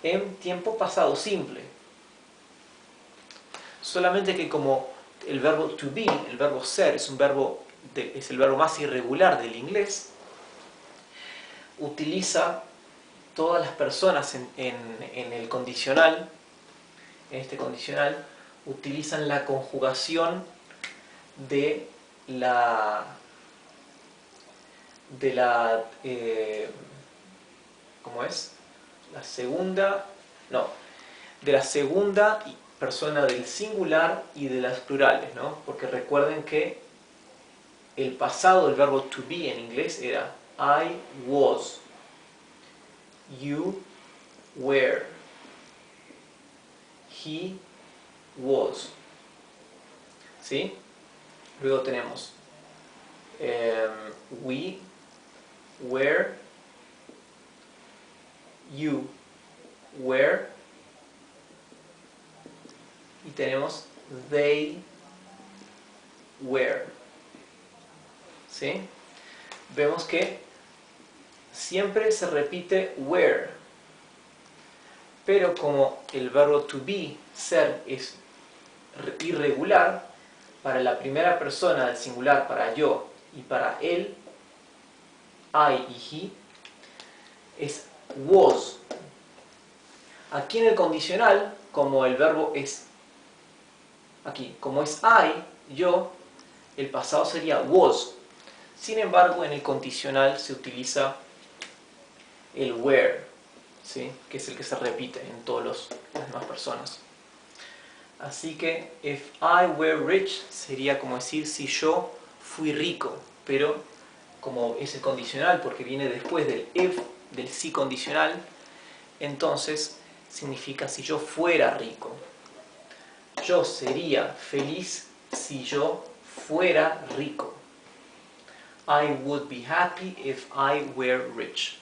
En tiempo pasado simple. Solamente que como el verbo to be, el verbo ser, es el verbo más irregular del inglés, utiliza todas las personas en el condicional, en este condicional, utilizan la conjugación de ¿cómo es? De la segunda persona del singular y de las plurales, ¿no? Porque recuerden que el pasado del verbo to be en inglés era I was, you were, he was, ¿sí? Luego tenemos we were, you were, y tenemos they were, ¿sí? Vemos que siempre se repite were, pero como el verbo to be, ser, es irregular, para la primera persona del singular, para yo, y para él, I y he, es was. Aquí en el condicional, como el verbo es aquí, como es I, yo, el pasado sería was. Sin embargo, en el condicional se utiliza el were, ¿sí? Que es el que se repite en todas las demás personas. Así que, if I were rich, sería como decir si yo fui rico, pero como es el condicional porque viene después del if, del si condicional, entonces significa si yo fuera rico. Yo sería feliz si yo fuera rico. I would be happy if I were rich.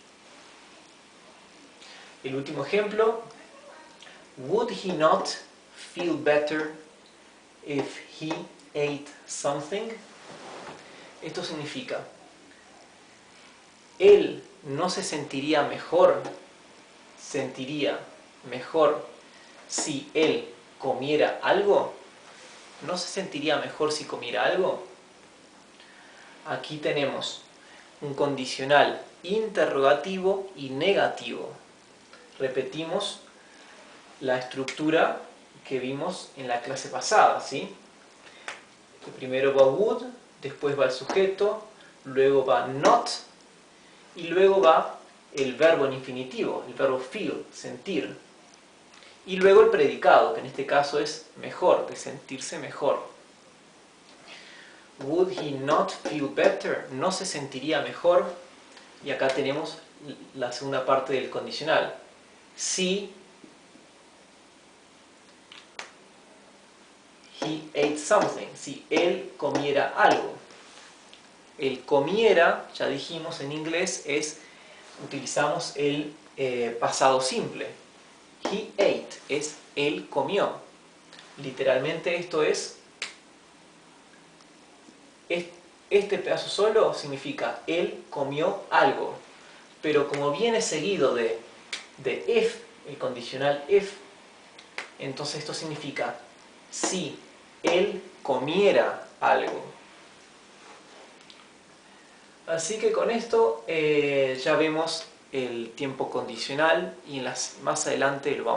El último ejemplo, would he not feel better if he ate something? Esto significa, él no se sentiría mejor si él comiera algo. ¿No se sentiría mejor si comiera algo? Aquí tenemos un condicional interrogativo y negativo. Repetimos la estructura que vimos en la clase pasada, ¿sí? Primero va would, después va el sujeto, luego va not y luego va el verbo en infinitivo, el verbo feel, sentir. Y luego el predicado, que en este caso es mejor, de sentirse mejor. Would he not feel better? ¿No se sentiría mejor? Y acá tenemos la segunda parte del condicional. Si he ate something, si él comiera algo. El comiera, ya dijimos en inglés, utilizamos el pasado simple. He ate, es él comió. Literalmente esto es, este pedazo solo significa él comió algo. Pero como viene seguido de if, el condicional if, entonces esto significa si él comiera algo. Así que con esto ya vemos el tiempo condicional y más adelante lo vamos